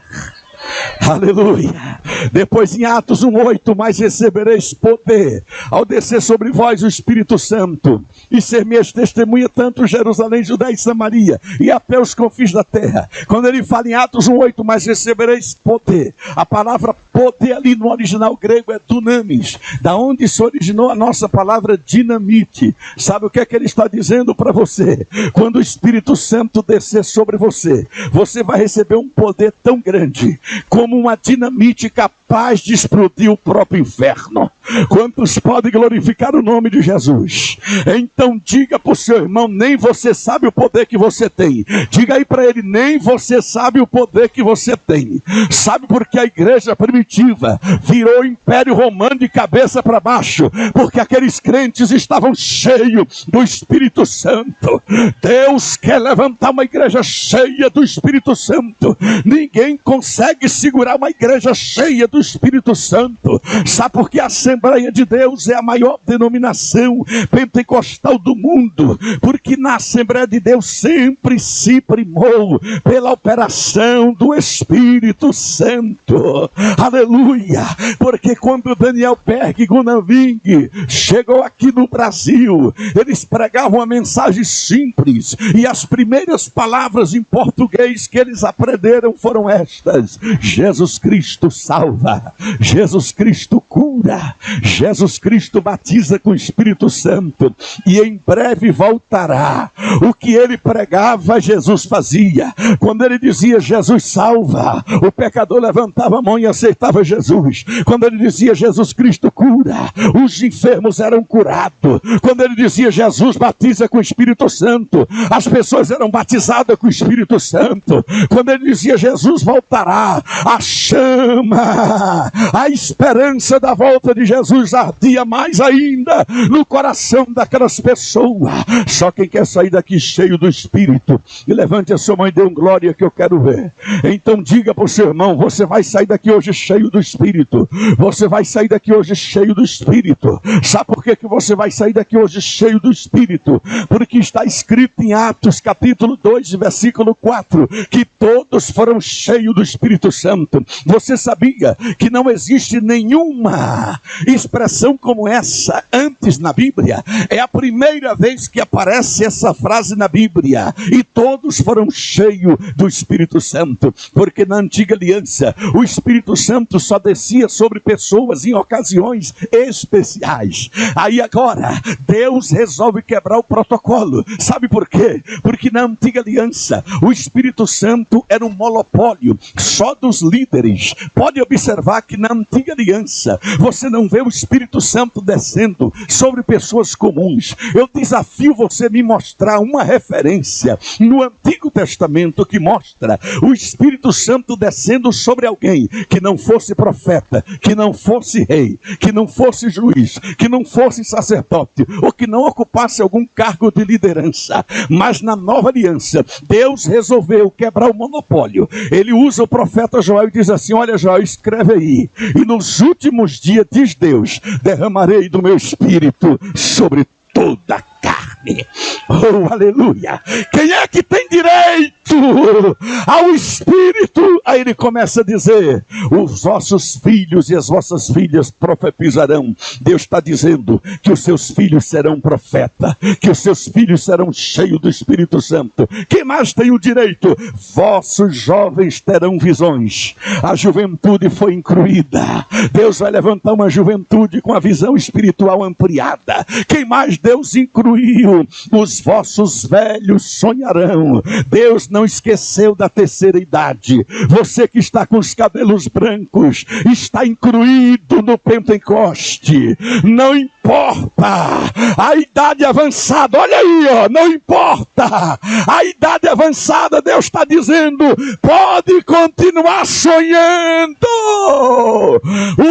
Aleluia. Depois em Atos 1:8, mas recebereis poder ao descer sobre vós o Espírito Santo, e ser minhas testemunhas tanto em Jerusalém, Judéia e Samaria, e até os confins da terra. Quando ele fala em Atos 1:8, mas recebereis poder, a palavra poder ali no original grego é dunamis, da onde se originou a nossa palavra dinamite. Sabe o que é que ele está dizendo para você? Quando o Espírito Santo descer sobre você, você vai receber um poder tão grande como uma dinamite capaz de explodir o próprio inferno. Quantos podem glorificar o nome de Jesus? Então diga para o seu irmão: nem você sabe o poder que você tem. Diga aí para ele: nem você sabe o poder que você tem. Sabe por que a igreja primitiva virou o Império Romano de cabeça para baixo? Porque aqueles crentes estavam cheios do Espírito Santo. Deus quer levantar uma igreja cheia do Espírito Santo. Ninguém consegue segurar uma igreja cheia cheia do Espírito Santo. Sabe por que a Assembleia de Deus é a maior denominação pentecostal do mundo? Porque na Assembleia de Deus sempre se primou pela operação do Espírito Santo. Aleluia! Porque quando Daniel Berg e Gunnar Wing chegou aqui no Brasil, eles pregavam uma mensagem simples, e as primeiras palavras em português que eles aprenderam foram estas: Jesus Cristo salva, Jesus Cristo cura, Jesus Cristo batiza com o Espírito Santo, e em breve voltará. O que ele pregava, Jesus fazia. Quando ele dizia Jesus salva, o pecador levantava a mão e aceitava Jesus. Quando ele dizia Jesus Cristo cura, os enfermos eram curados. Quando ele dizia Jesus batiza com o Espírito Santo, as pessoas eram batizadas com o Espírito Santo. Quando ele dizia Jesus voltará, a chama, a esperança da volta de Jesus ardia mais ainda no coração daquelas pessoas. Só quem quer sair daqui cheio do Espírito, e levante a sua mão e dê um glória que eu quero ver. Então diga para o seu irmão: você vai sair daqui hoje cheio do Espírito. Você vai sair daqui hoje cheio do Espírito. Sabe por que você vai sair daqui hoje cheio do Espírito? Porque está escrito em Atos capítulo 2, versículo 4, que todos foram cheios do Espírito Santo. Você sabia que não existe nenhuma expressão como essa antes na Bíblia? É a primeira vez que aparece essa frase na Bíblia. E todos foram cheios do Espírito Santo. Porque na antiga aliança, o Espírito Santo só descia sobre pessoas em ocasiões especiais. Aí agora, Deus resolve quebrar o protocolo. Sabe por quê? Porque na antiga aliança, o Espírito Santo era um monopólio só dos líderes. Pode observar que na antiga aliança, você não vê o Espírito Santo descendo sobre pessoas comuns. Eu desafio você a me mostrar uma referência no Antigo Testamento que mostra o Espírito Santo descendo sobre alguém que não fosse profeta, que não fosse rei, que não fosse juiz, que não fosse sacerdote, ou que não ocupasse algum cargo de liderança. Mas na nova aliança, Deus resolveu quebrar o monopólio. Ele usa o profeta Joel e diz assim: olha Joel, escreve aí: e nos últimos dias, diz Deus, derramarei do meu Espírito sobre toda a carne. Oh, aleluia! Quem é que tem direito ao Espírito? Aí ele começa a dizer: os vossos filhos e as vossas filhas profetizarão. Deus está dizendo que os seus filhos serão profetas, que os seus filhos serão cheios do Espírito Santo. Quem mais tem o direito? Vossos jovens terão visões. A juventude foi incluída. Deus vai levantar uma juventude com a visão espiritual ampliada. Quem mais Deus incluiu? Os vossos velhos sonharão. Deus não esqueceu da terceira idade. Você que está com os cabelos brancos está incluído no Pentecoste. Não importa a idade avançada. Olha aí, ó, não importa a idade avançada. Deus está dizendo: pode continuar sonhando.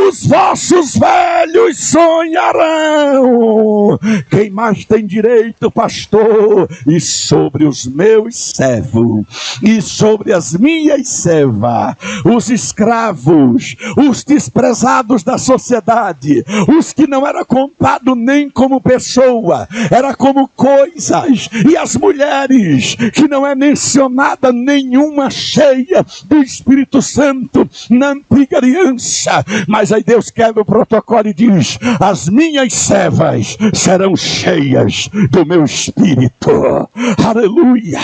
Os vossos velhos sonharão. Quem mais tem direito, pastor? E sobre os meus servos, e sobre as minhas servas, os escravos, os desprezados da sociedade, os que não eram contados nem como pessoa, era como coisas, e as mulheres, que não é mencionada nenhuma cheia do Espírito Santo na antiga aliança. Mas aí Deus quebra o protocolo e diz: as minhas servas serão cheias do meu Espírito. Aleluia!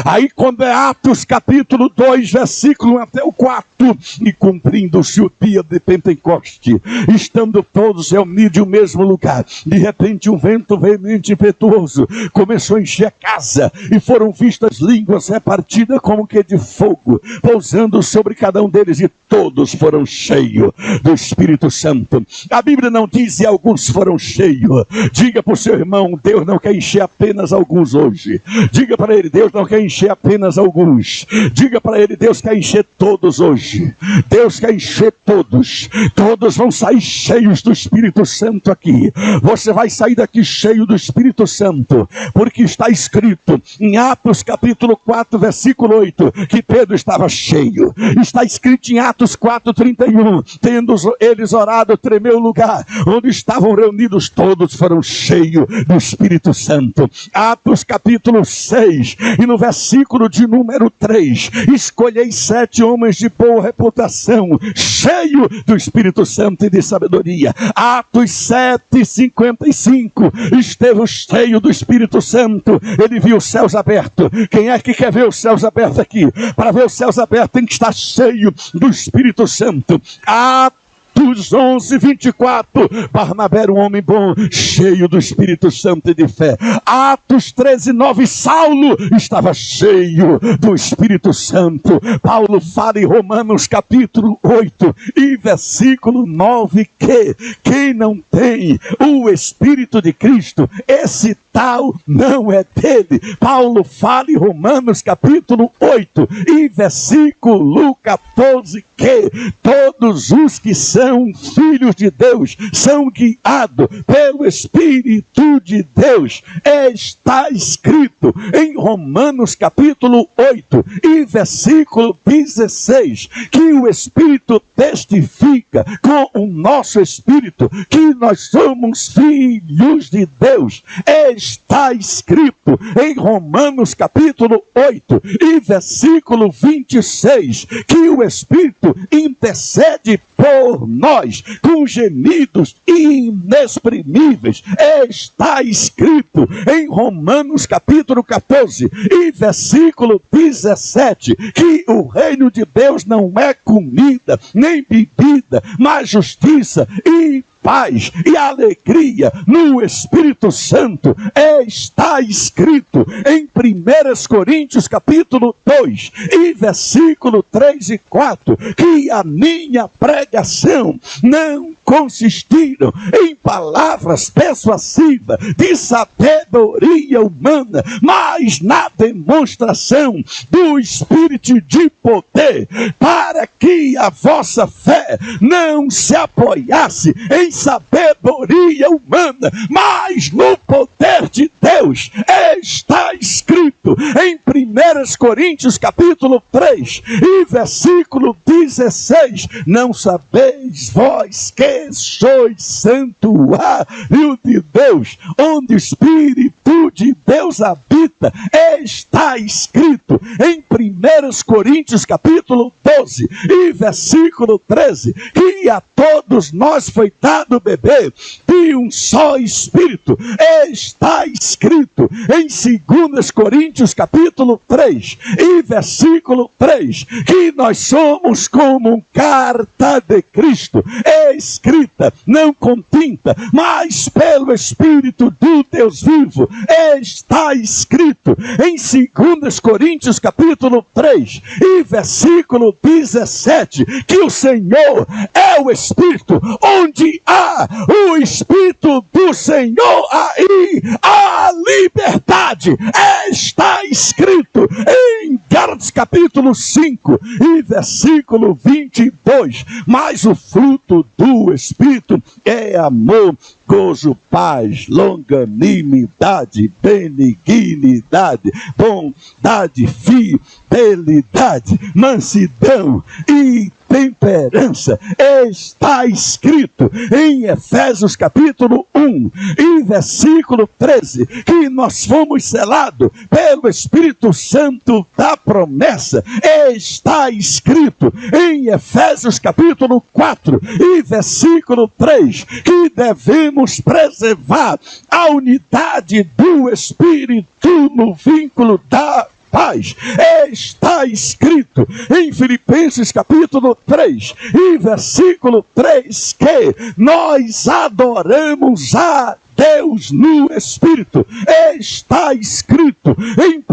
Aí quando é Atos capítulo 2, versículo 1 até o 4, e cumprindo-se o dia de Pentecoste, estando todos reunidos em um mesmo lugar, de repente um vento veemente e impetuoso começou a encher a casa, e foram vistas línguas repartidas como que de fogo, pousando sobre cada um deles, e todos foram cheios do Espírito Santo. A Bíblia não diz e alguns foram cheios. Diga para o seu irmão: Deus não quer encher apenas alguns hoje. Diga para ele: Deus não quer encher apenas alguns. Diga para ele: Deus quer encher todos hoje. Deus quer encher todos. Todos vão sair cheios do Espírito Santo aqui. daqui. Você vai sair daqui cheio do Espírito Santo, porque está escrito em Atos capítulo 4, versículo 8, que Pedro estava cheio. Está escrito em Atos 4:31, tendo eles orado, tremeu o lugar onde estavam reunidos, todos foram cheios do Espírito Santo. Atos capítulo 6, e no versículo de número 3, escolhei 7 homens de boa reputação, cheio do Espírito Santo e de sabedoria. Atos 7:55, Estevão cheio do Espírito Santo, ele viu os céus abertos. Quem é que quer ver os céus abertos aqui? Para ver os céus abertos tem que estar cheio do Espírito Santo. Atos 11:24, Barnabé era um homem bom, cheio do Espírito Santo e de fé. Atos 13:9, Saulo estava cheio do Espírito Santo. Paulo fala em Romanos capítulo 8 e versículo 9 que quem não tem o Espírito de Cristo, esse tal não é dele. Paulo fala em Romanos capítulo 8 e versículo 14 que todos os que são filhos de Deus são guiados pelo Espírito de Deus. Está escrito em Romanos capítulo 8 e versículo 16 que o Espírito testifica com o nosso Espírito que nós somos filhos de Deus. Está escrito em Romanos capítulo 8 e versículo 26 que o Espírito intercede por nós com gemidos inexprimíveis. Está escrito em Romanos capítulo 14 e versículo 17 que o reino de Deus não é comida nem bebida, mas justiça e paz e alegria no Espírito Santo. Está escrito em 1 Coríntios capítulo 2 e versículo 3 e 4 que a minha pregação não consistiram em palavras persuasivas de sabedoria humana, mas na demonstração do Espírito de poder, para que a vossa fé não se apoiasse em sabedoria humana, mas no poder de Deus. Está escrito em 1 Coríntios capítulo 3 e versículo 16: não sabeis vós que sois santuário de Deus, onde o Espírito de Deus habita. Está escrito em 1 Coríntios capítulo 12 e versículo 13 que a todos nós foi dado beber de um só Espírito. Está escrito em 2 Coríntios capítulo 3 e versículo 3 que nós somos como carta de Cristo, escrita não com tinta, mas pelo Espírito do Deus vivo. Está escrito em 2 Coríntios capítulo 3 e versículo 17 que o Senhor é o Espírito. Onde há o Espírito do Senhor, aí há liberdade. Está escrito em Gálatas capítulo 5 e versículo 22, mas o fruto do Espírito é amor, gozo, paz, longanimidade, benignidade, bondade, fidelidade, mansidão e temperança. Está escrito em Efésios capítulo 1 e versículo 13 que nós fomos selados pelo Espírito Santo da promessa. Está escrito em Efésios capítulo 4 e versículo 3 que devemos preservar a unidade do Espírito no vínculo da paz. Está escrito em Filipenses capítulo 3 e versículo 3 que nós adoramos a Deus no Espírito. Está escrito em 1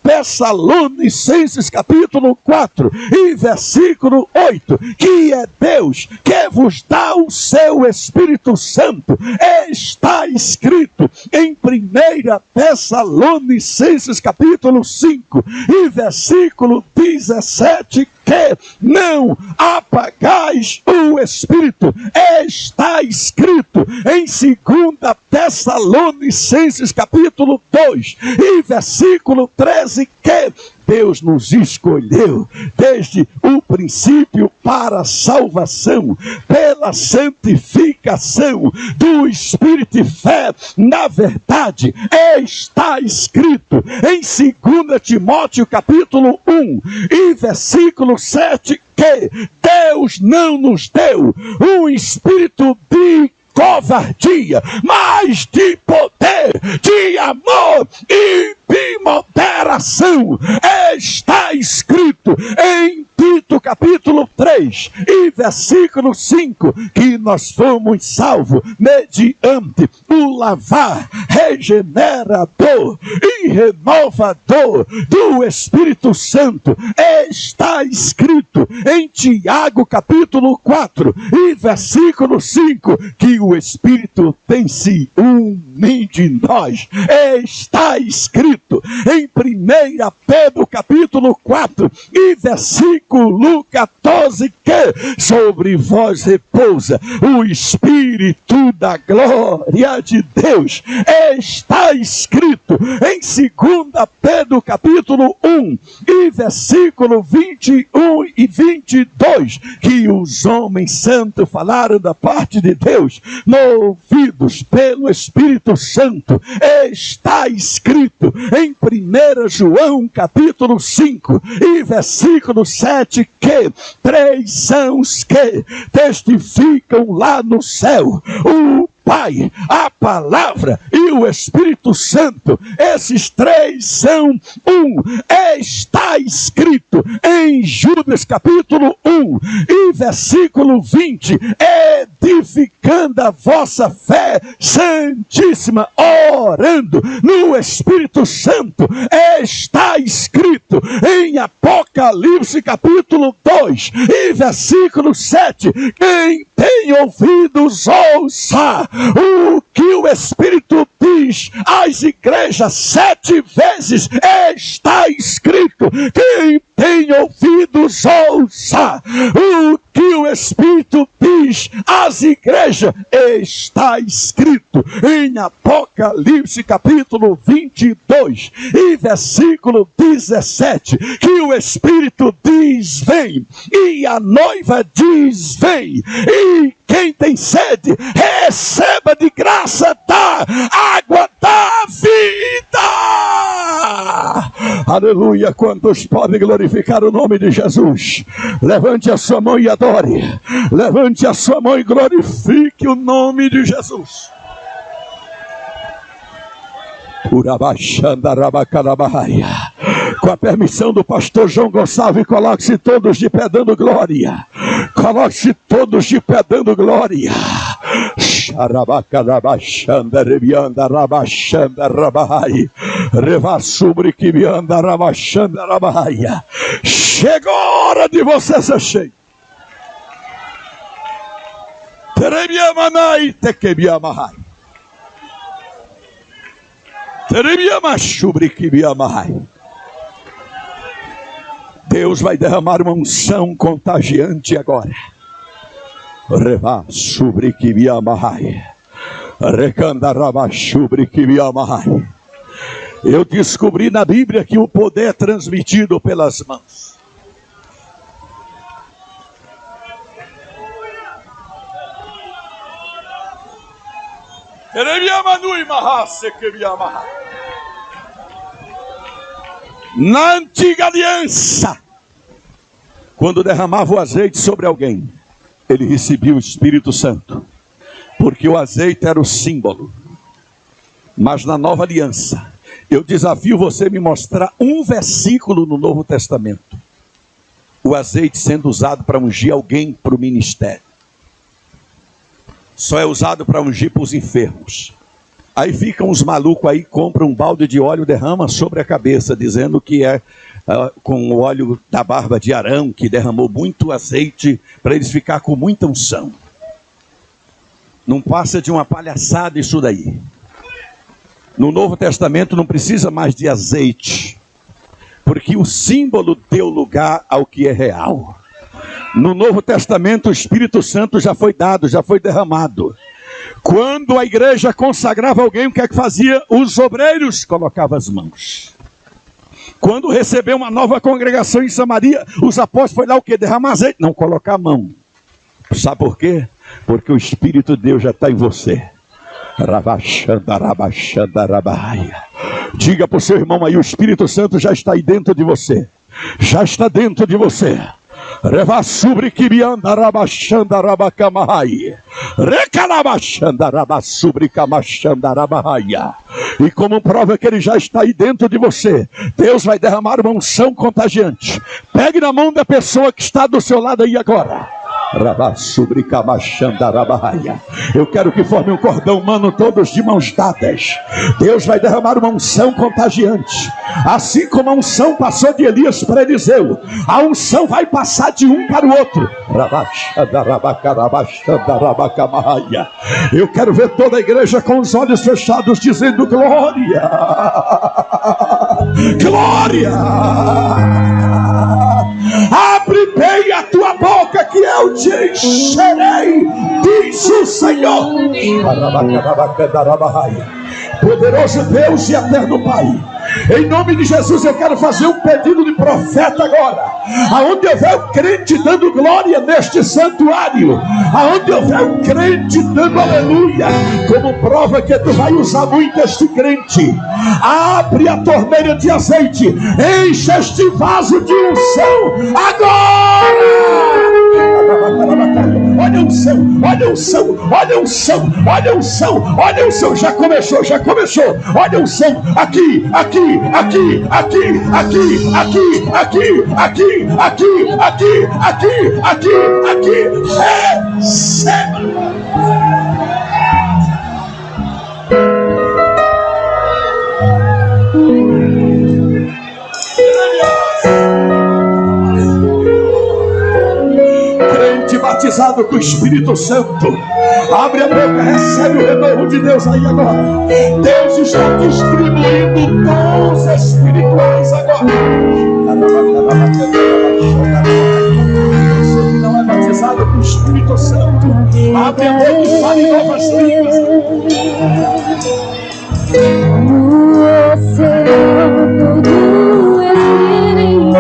Tessalonicenses capítulo 4 e versículo 8 que é Deus que vos dá o seu Espírito Santo. Está escrito em 1 Tessalonicenses capítulo 5 e versículo 17 que não apagais o Espírito. Está escrito em 2 Tessalonicenses capítulo 2 e versículo 13 que Deus nos escolheu desde o princípio para a salvação, pela santificação do Espírito e fé na verdade. Está escrito em 2 Timóteo capítulo 1 e versículo 7 que Deus não nos deu um espírito de covardia, mas de poder, de amor e de moderação. Está escrito em Tito capítulo 3 e versículo 5 que nós fomos salvos mediante o lavar regenerador e renovador do Espírito Santo. Está escrito em Tiago capítulo 4 e versículo 5 que o Espírito tem se unido de nós. Está escrito em 1 Pedro capítulo 4 e versículo 14 que sobre vós repousa o Espírito da glória de Deus. Está escrito em 2 Pedro capítulo 1 e versículo 21 e 22 que os homens santos falaram da parte de Deus, movidos pelo Espírito Santo. Está escrito em 1 João capítulo 5 e versículo 7 que 3 são os que testificam lá no céu: o Pai, a Palavra e o Espírito Santo. Esses 3 são um. Está escrito em Judas capítulo 1 e versículo 20: edificando a vossa fé santíssima, orando no Espírito Santo. Está escrito em Apocalipse capítulo 2 e versículo 7: quem tem ouvidos ouça o que o Espírito diz às igrejas. 7 vezes está escrito: quem tem ouvidos ouça o que o Espírito diz às igrejas. Está escrito em Apocalipse capítulo 22 e versículo 17 que o Espírito diz: vem, e a noiva diz: vem, e quem tem sede, receba de graça da água da vida. Aleluia! Quantos podem glorificar o nome de Jesus? Levante a sua mão e adore. Levante a sua mão e glorifique o nome de Jesus. Com a permissão do pastor João Gonçalves, coloque-se todos de pé dando glória. Coloque-se todos de pé dando glória. Chegou a hora de você ser cheio. Deus vai derramar uma unção contagiante agora. Eu descobri na Bíblia que o poder é transmitido pelas mãos. Na antiga aliança, quando derramava o azeite sobre alguém, ele recebia o Espírito Santo, porque o azeite era o símbolo. Mas na nova aliança, eu desafio você a me mostrar um versículo no Novo Testamento, o azeite sendo usado para ungir alguém para o ministério. Só é usado para ungir para os enfermos. Aí ficam os malucos aí, compram um balde de óleo, derrama sobre a cabeça, dizendo que é com o óleo da barba de Arão, que derramou muito azeite, para eles ficar com muita unção. Não passa de uma palhaçada isso daí. No Novo Testamento não precisa mais de azeite. Porque o símbolo deu lugar ao que é real. No Novo Testamento, o Espírito Santo já foi dado, já foi derramado. Quando a igreja consagrava alguém, o que é que fazia? Os obreiros colocavam as mãos. Quando recebeu uma nova congregação em Samaria, os apóstolos foram lá o quê? Derramar azeite? Não, colocar a mão. Sabe por quê? Porque o Espírito de Deus já está em você. Diga para o seu irmão aí, o Espírito Santo já está aí dentro de você. Já está dentro de você. E como prova que ele já está aí dentro de você, Deus vai derramar uma unção contagiante. Pegue na mão da pessoa que está do seu lado aí agora. Eu quero que forme um cordão humano, todos de mãos dadas. Deus vai derramar uma unção contagiante. Assim como a unção passou de Elias para Eliseu, a unção vai passar de um para o outro. Eu quero ver toda a igreja com os olhos fechados dizendo glória, glória. Abre bem a tua boca que eu te encherei, diz o Senhor. Poderoso Deus e eterno Pai, em nome de Jesus eu quero fazer um pedido de profeta agora. Aonde houver um crente dando glória neste santuário, aonde houver um crente dando aleluia, como prova que tu vai usar muito este crente, abre a torneira de azeite, enche este vaso de unção agora. Olha a unção, olha a unção, olha a unção, olha a unção, olha a unção, já começou, já começou. Olha a unção, aqui, aqui, aqui, aqui, aqui, aqui, aqui, aqui, aqui, aqui, aqui, aqui, aqui, receba. Batizado com o Espírito Santo, abre a boca, recebe o renovo de Deus aí agora. Deus está distribuindo dons espirituais agora. Você que não é batizado com o Espírito Santo, abre a boca e fale em novas línguas. No oceano do Espírito,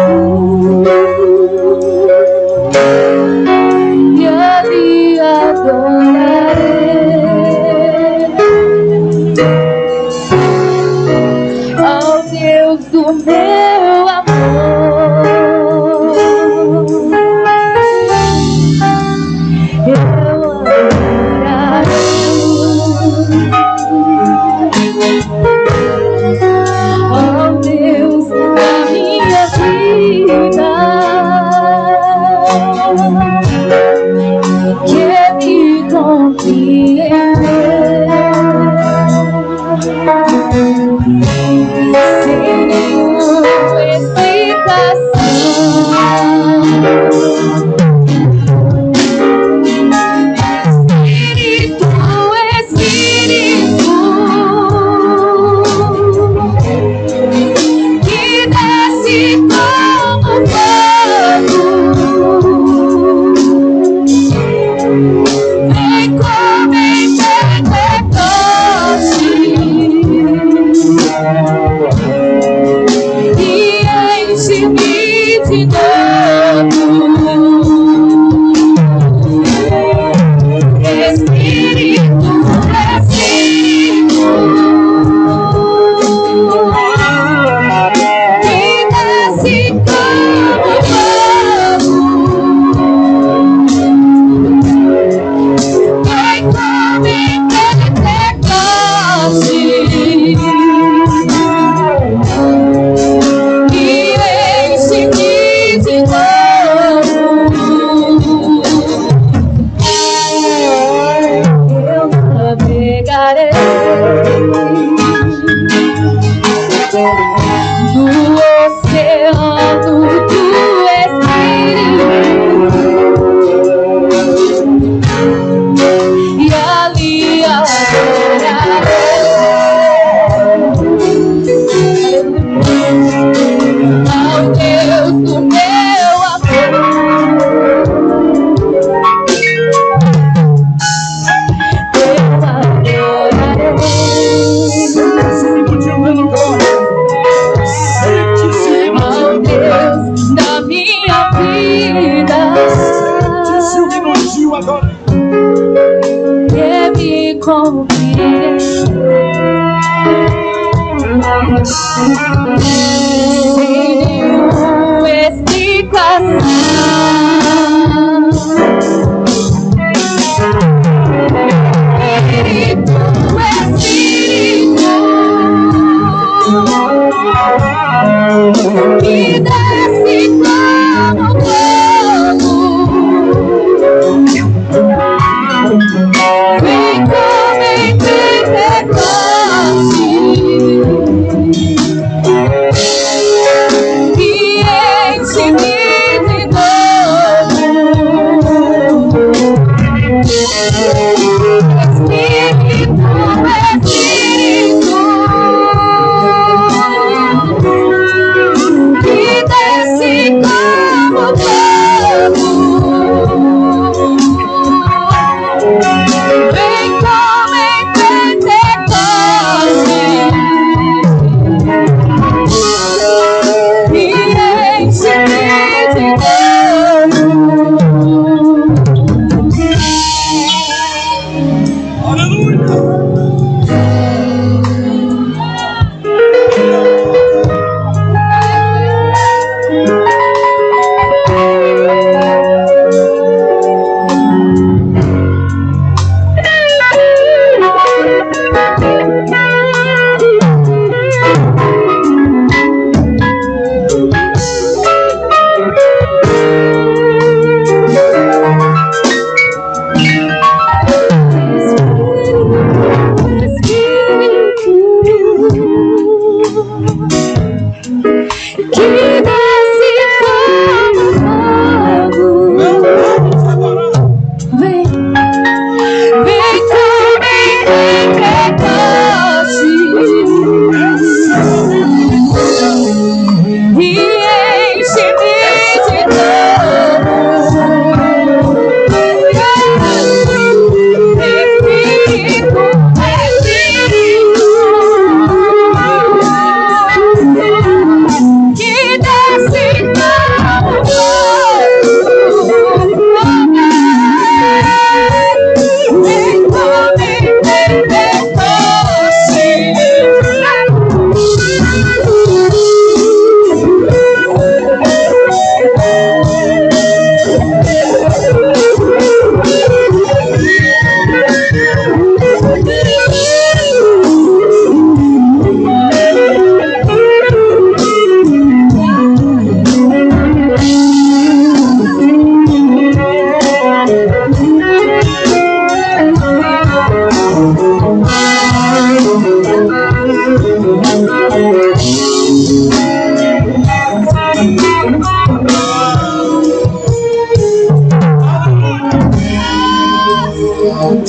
ao Deus do meu amor, eu adorarei. Ao Deus da minha vida, que me compreendeu, sem nenhuma explicação. Espírito, Espírito, que desce como fogo, vem como em Pentecoste e enche-me de novo. Espírito, Espírito, que desce como fogo, vem como em Pentecoste e enche-me de novo. Eu navegarei no oceano do Espírito e ali adorarei.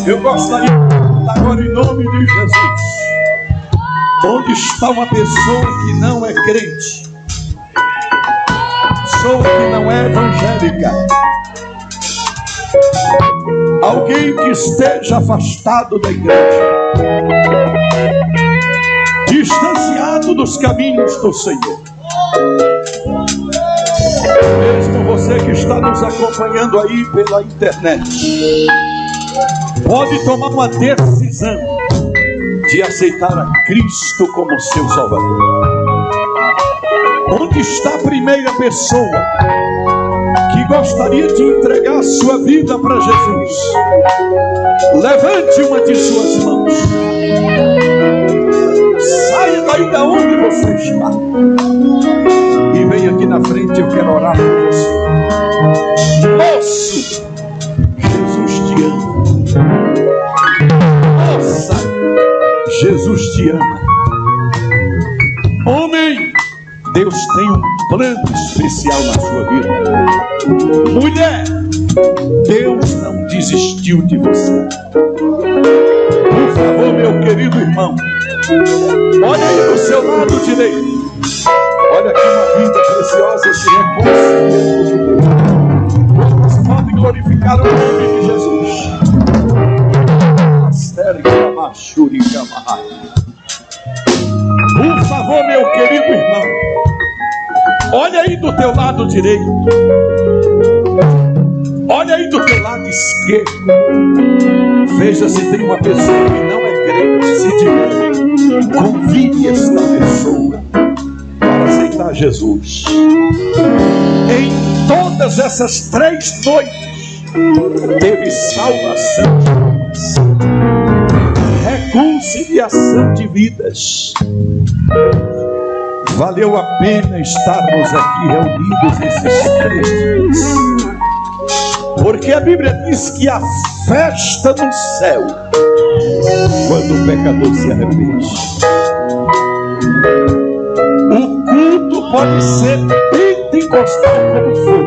Eu gostaria agora, em nome de Jesus, onde está uma pessoa que não é crente, pessoa que não é evangélica, alguém que esteja afastado da igreja, distanciado dos caminhos do Senhor, mesmo você que está nos acompanhando aí pela internet, pode tomar uma decisão de aceitar a Cristo como seu Salvador. Onde está a primeira pessoa que gostaria de entregar a sua vida para Jesus? Levante uma de suas mãos. Saia daí da onde você está e venha aqui na frente. Eu quero orar por você. Moço, Jesus te ama. Nossa, Jesus te ama. Homem, Deus tem um plano especial na sua vida. Mulher, Deus não desistiu de você. Por favor, meu querido irmão, olha aí do seu lado direito. Olha aqui uma vida preciosa se reconciliando de Deus. Vocês podem glorificar o nome de Jesus. Por favor, meu querido irmão, olha aí do teu lado direito, olha aí do teu lado esquerdo, veja se tem uma pessoa que não é crente, se tiver, convide esta pessoa para aceitar Jesus. Em todas essas 3 noites, teve salvação de almas, reconciliação de vidas. Valeu a pena estarmos aqui reunidos esses 3 dias, porque a Bíblia diz que a festa no céu, quando o pecador se arrepende. O culto pode ser pentecostal como for.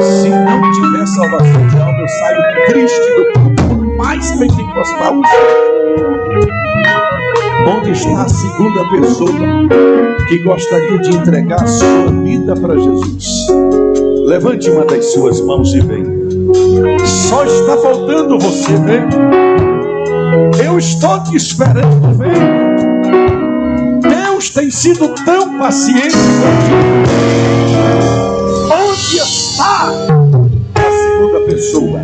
Se não tiver salvação de alma, eu saio triste do culto, por mais pentecostal. Onde está a segunda pessoa que gostaria de entregar a sua vida para Jesus? Levante uma das suas mãos e venha. Só está faltando você, venha. Eu estou te esperando, venha. Deus tem sido tão paciente contigo. Onde está a segunda pessoa?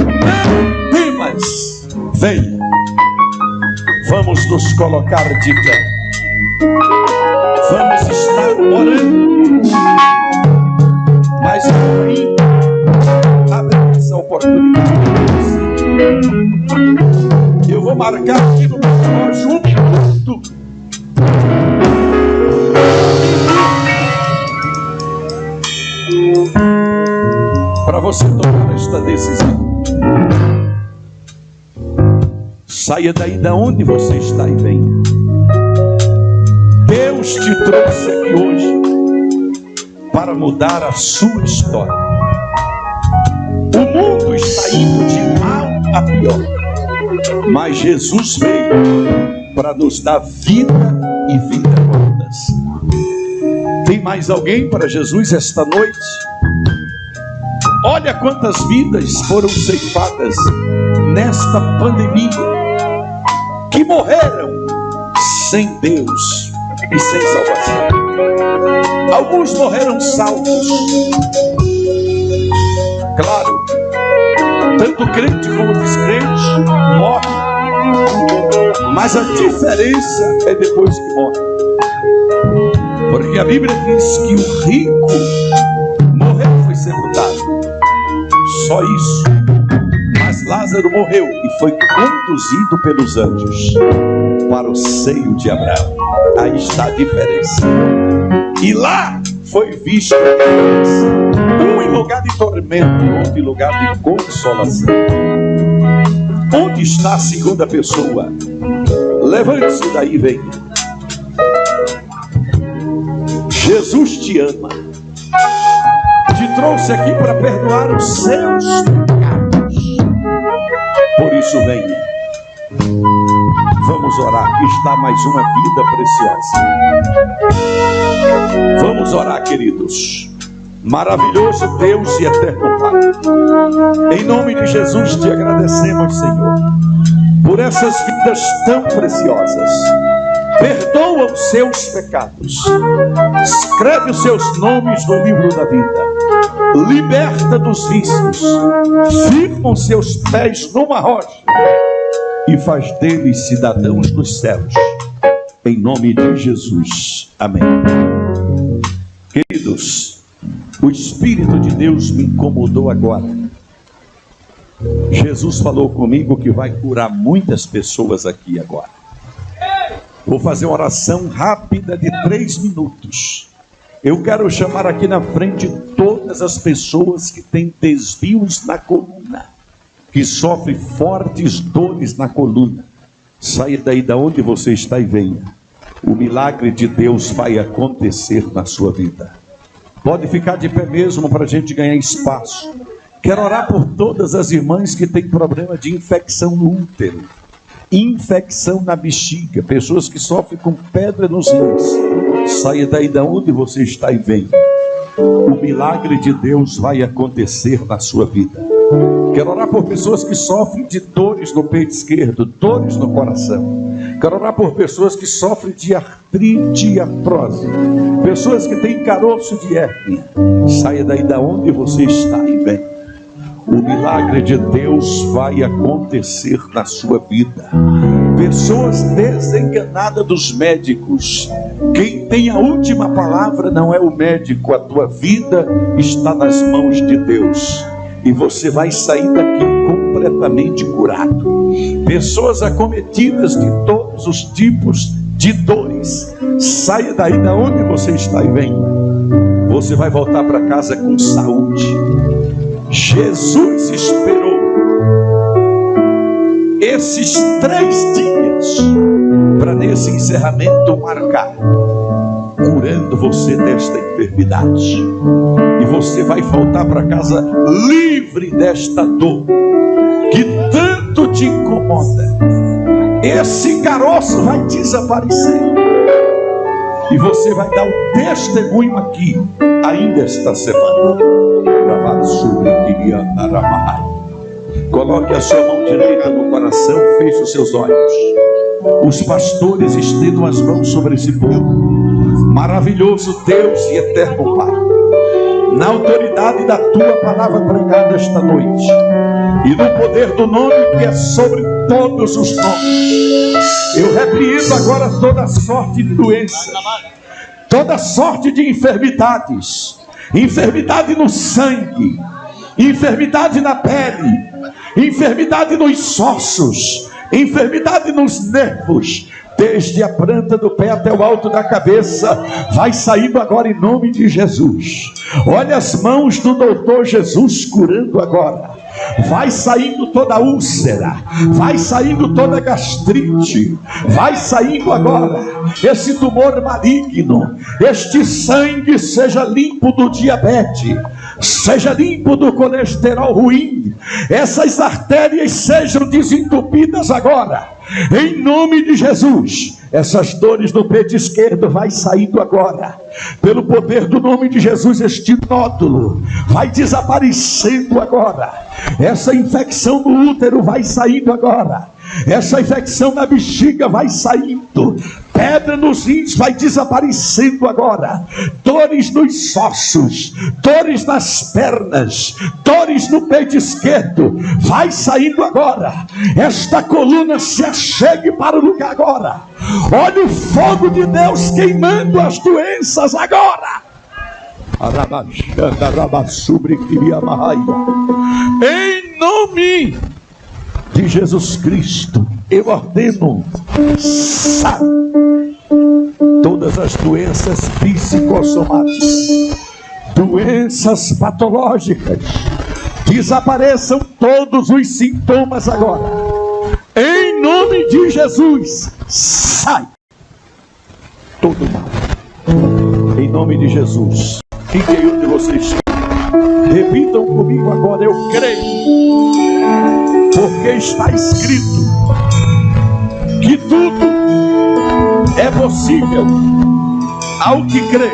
Não temas, venha. Vamos nos colocar de pé. Vamos estar orando. Mas aí, abre essa oportunidade. Eu vou marcar aqui no relógio 1 minuto. Para você tomar esta decisão. Saia daí da onde você está e venha. Deus te trouxe aqui hoje para mudar a sua história. O mundo está indo de mal a pior, mas Jesus veio para nos dar vida e vida abundância. Tem mais alguém para Jesus esta noite? Olha quantas vidas foram ceifadas nesta pandemia, que morreram sem Deus e sem salvação. Alguns morreram salvos. Claro, tanto crente como descrente morre, mas a diferença é depois que morre. Porque a Bíblia diz que o rico morreu e foi sepultado. Só isso. Mas Lázaro morreu e foi conduzido pelos anjos para o seio de Abraão. Aí está a diferença. E lá foi visto a diferença. Um em lugar de tormento, outro em lugar de consolação. Onde está a segunda pessoa? Levante-se daí e venha. Jesus te ama. Te trouxe aqui para perdoar os seus pecados. Por isso venha. Vamos orar. Aqui está mais uma vida preciosa. Vamos orar, queridos. Maravilhoso Deus e eterno Pai, em nome de Jesus te agradecemos, Senhor, por essas vidas tão preciosas. Perdoa os seus pecados, escreve os seus nomes no livro da vida, liberta dos vícios, firma os seus pés numa rocha e faz deles cidadãos dos céus, em nome de Jesus, amém. Queridos, o Espírito de Deus me incomodou agora. Jesus falou comigo que vai curar muitas pessoas aqui agora. Vou fazer uma oração rápida de 3 minutos. Eu quero chamar aqui na frente todas as pessoas que têm desvios na coluna, que sofrem fortes dores na coluna. Saia daí da onde você está e venha. O milagre de Deus vai acontecer na sua vida. Pode ficar de pé mesmo para a gente ganhar espaço. Quero orar por todas as irmãs que têm problema de infecção no útero, infecção na bexiga, pessoas que sofrem com pedra nos rins. Saia daí da onde você está e venha. O milagre de Deus vai acontecer na sua vida. Quero orar por pessoas que sofrem de dores no peito esquerdo, dores no coração. Quero orar por pessoas que sofrem de artrite e artrose, pessoas que têm caroço de hérnia. Saia daí da onde você está e vem. O milagre de Deus vai acontecer na sua vida. Pessoas desenganadas dos médicos. Quem tem a última palavra não é o médico. A tua vida está nas mãos de Deus. E você vai sair daqui completamente curado. Pessoas acometidas de todos os tipos de dores. Saia daí da onde você está e vem. Você vai voltar para casa com saúde. Jesus esperou esses 3 dias para nesse encerramento marcar, curando você desta enfermidade. E você vai voltar para casa livre desta dor que tanto te incomoda. Esse caroço vai desaparecer. E você vai dar um testemunho aqui, ainda esta semana. Coloque a sua mão direita no coração, feche os seus olhos. Os pastores estendam as mãos sobre esse povo. Maravilhoso Deus e eterno Pai, na autoridade da tua palavra pregada esta noite, e no poder do nome que é sobre todos os nomes, eu repreendo agora toda sorte de doenças, toda sorte de enfermidades, enfermidade no sangue, enfermidade na pele, enfermidade nos ossos, enfermidade nos nervos, desde a planta do pé até o alto da cabeça, vai saindo agora em nome de Jesus. Olha as mãos do doutor Jesus curando agora. Vai saindo toda úlcera, vai saindo toda gastrite, vai saindo agora esse tumor maligno. Este sangue seja limpo do diabetes, seja limpo do colesterol ruim. Essas artérias sejam desentupidas agora, em nome de Jesus. Essas dores no peito esquerdo vai saindo agora, pelo poder do nome de Jesus. Este nódulo vai desaparecendo agora. Essa infecção no útero vai saindo agora. Essa infecção na bexiga vai saindo. Pedra nos rins vai desaparecendo agora. Dores nos ossos, dores nas pernas, dores no peito esquerdo, vai saindo agora. Esta coluna se achegue para o lugar agora. Olha o fogo de Deus queimando as doenças agora. Em nome de Jesus Cristo, eu ordeno, sai todas as doenças psicossomáticas, doenças patológicas, desapareçam todos os sintomas agora, em nome de Jesus. Sai todo mal, em nome de Jesus. Fiquem onde vocês estão, repitam comigo agora: eu creio, porque está escrito que tudo é possível ao que crê.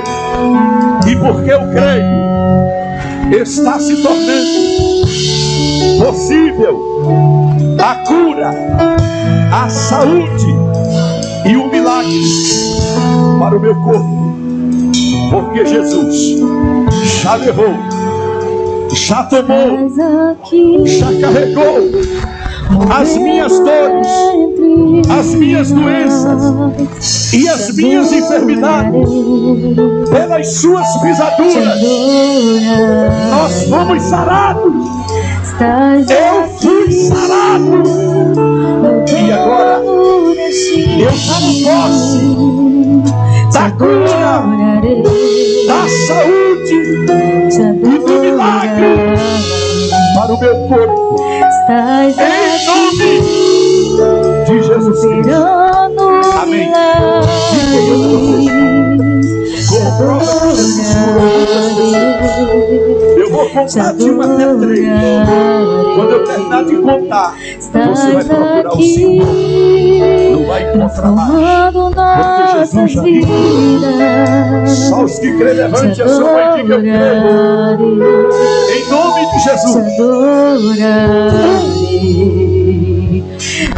E porque eu creio, está se tornando possível a cura, a saúde e o milagre para o meu corpo. Porque Jesus já levou, já tomou, já carregou as minhas dores, as minhas doenças e as minhas enfermidades. Pelas suas pisaduras nós fomos sarados. Eu fui sarado, e agora eu tomo posse da cura, da saúde e do milagre para o meu corpo, em nome de Jesus Cristo. Amém. Fiquem onde vocês estão. Como prova que Jesus curou muitas pessoas, eu vou contar de 1 até 3. Quando eu terminar de contar, você vai procurar o Senhor, não vai encontrar mais, porque Jesus já me curou. Só os que creem, levante a sua mão e diga: eu creio, em nome de Jesus.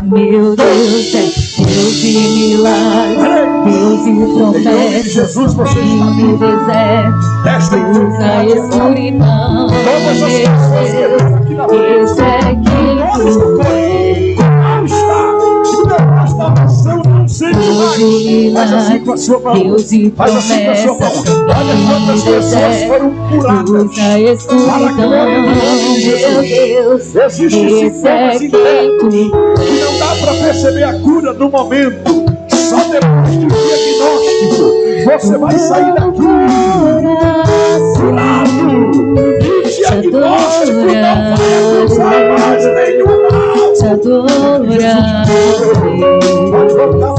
Meu Deus é Deus de milagre, Deus de promessas, Jesus, você está no deserto. desta usa a escuridão. Todas as pessoas que estão aqui na frente, Esse é quem tu és. não está. Depois da oração, não sei mais. Faz assim com a sua mão. Deus e Faz assim com a sua mão. Olha quantas pessoas foram curadas. usa a escuridão. Meu Deus, Existem esse é sintomas quem internos tu que não dá para perceber a cura no momento. Só depois do diagnóstico você vai sair daqui curado. E diagnóstico não vai acusar mais nenhum mal. te adora. Pode voltar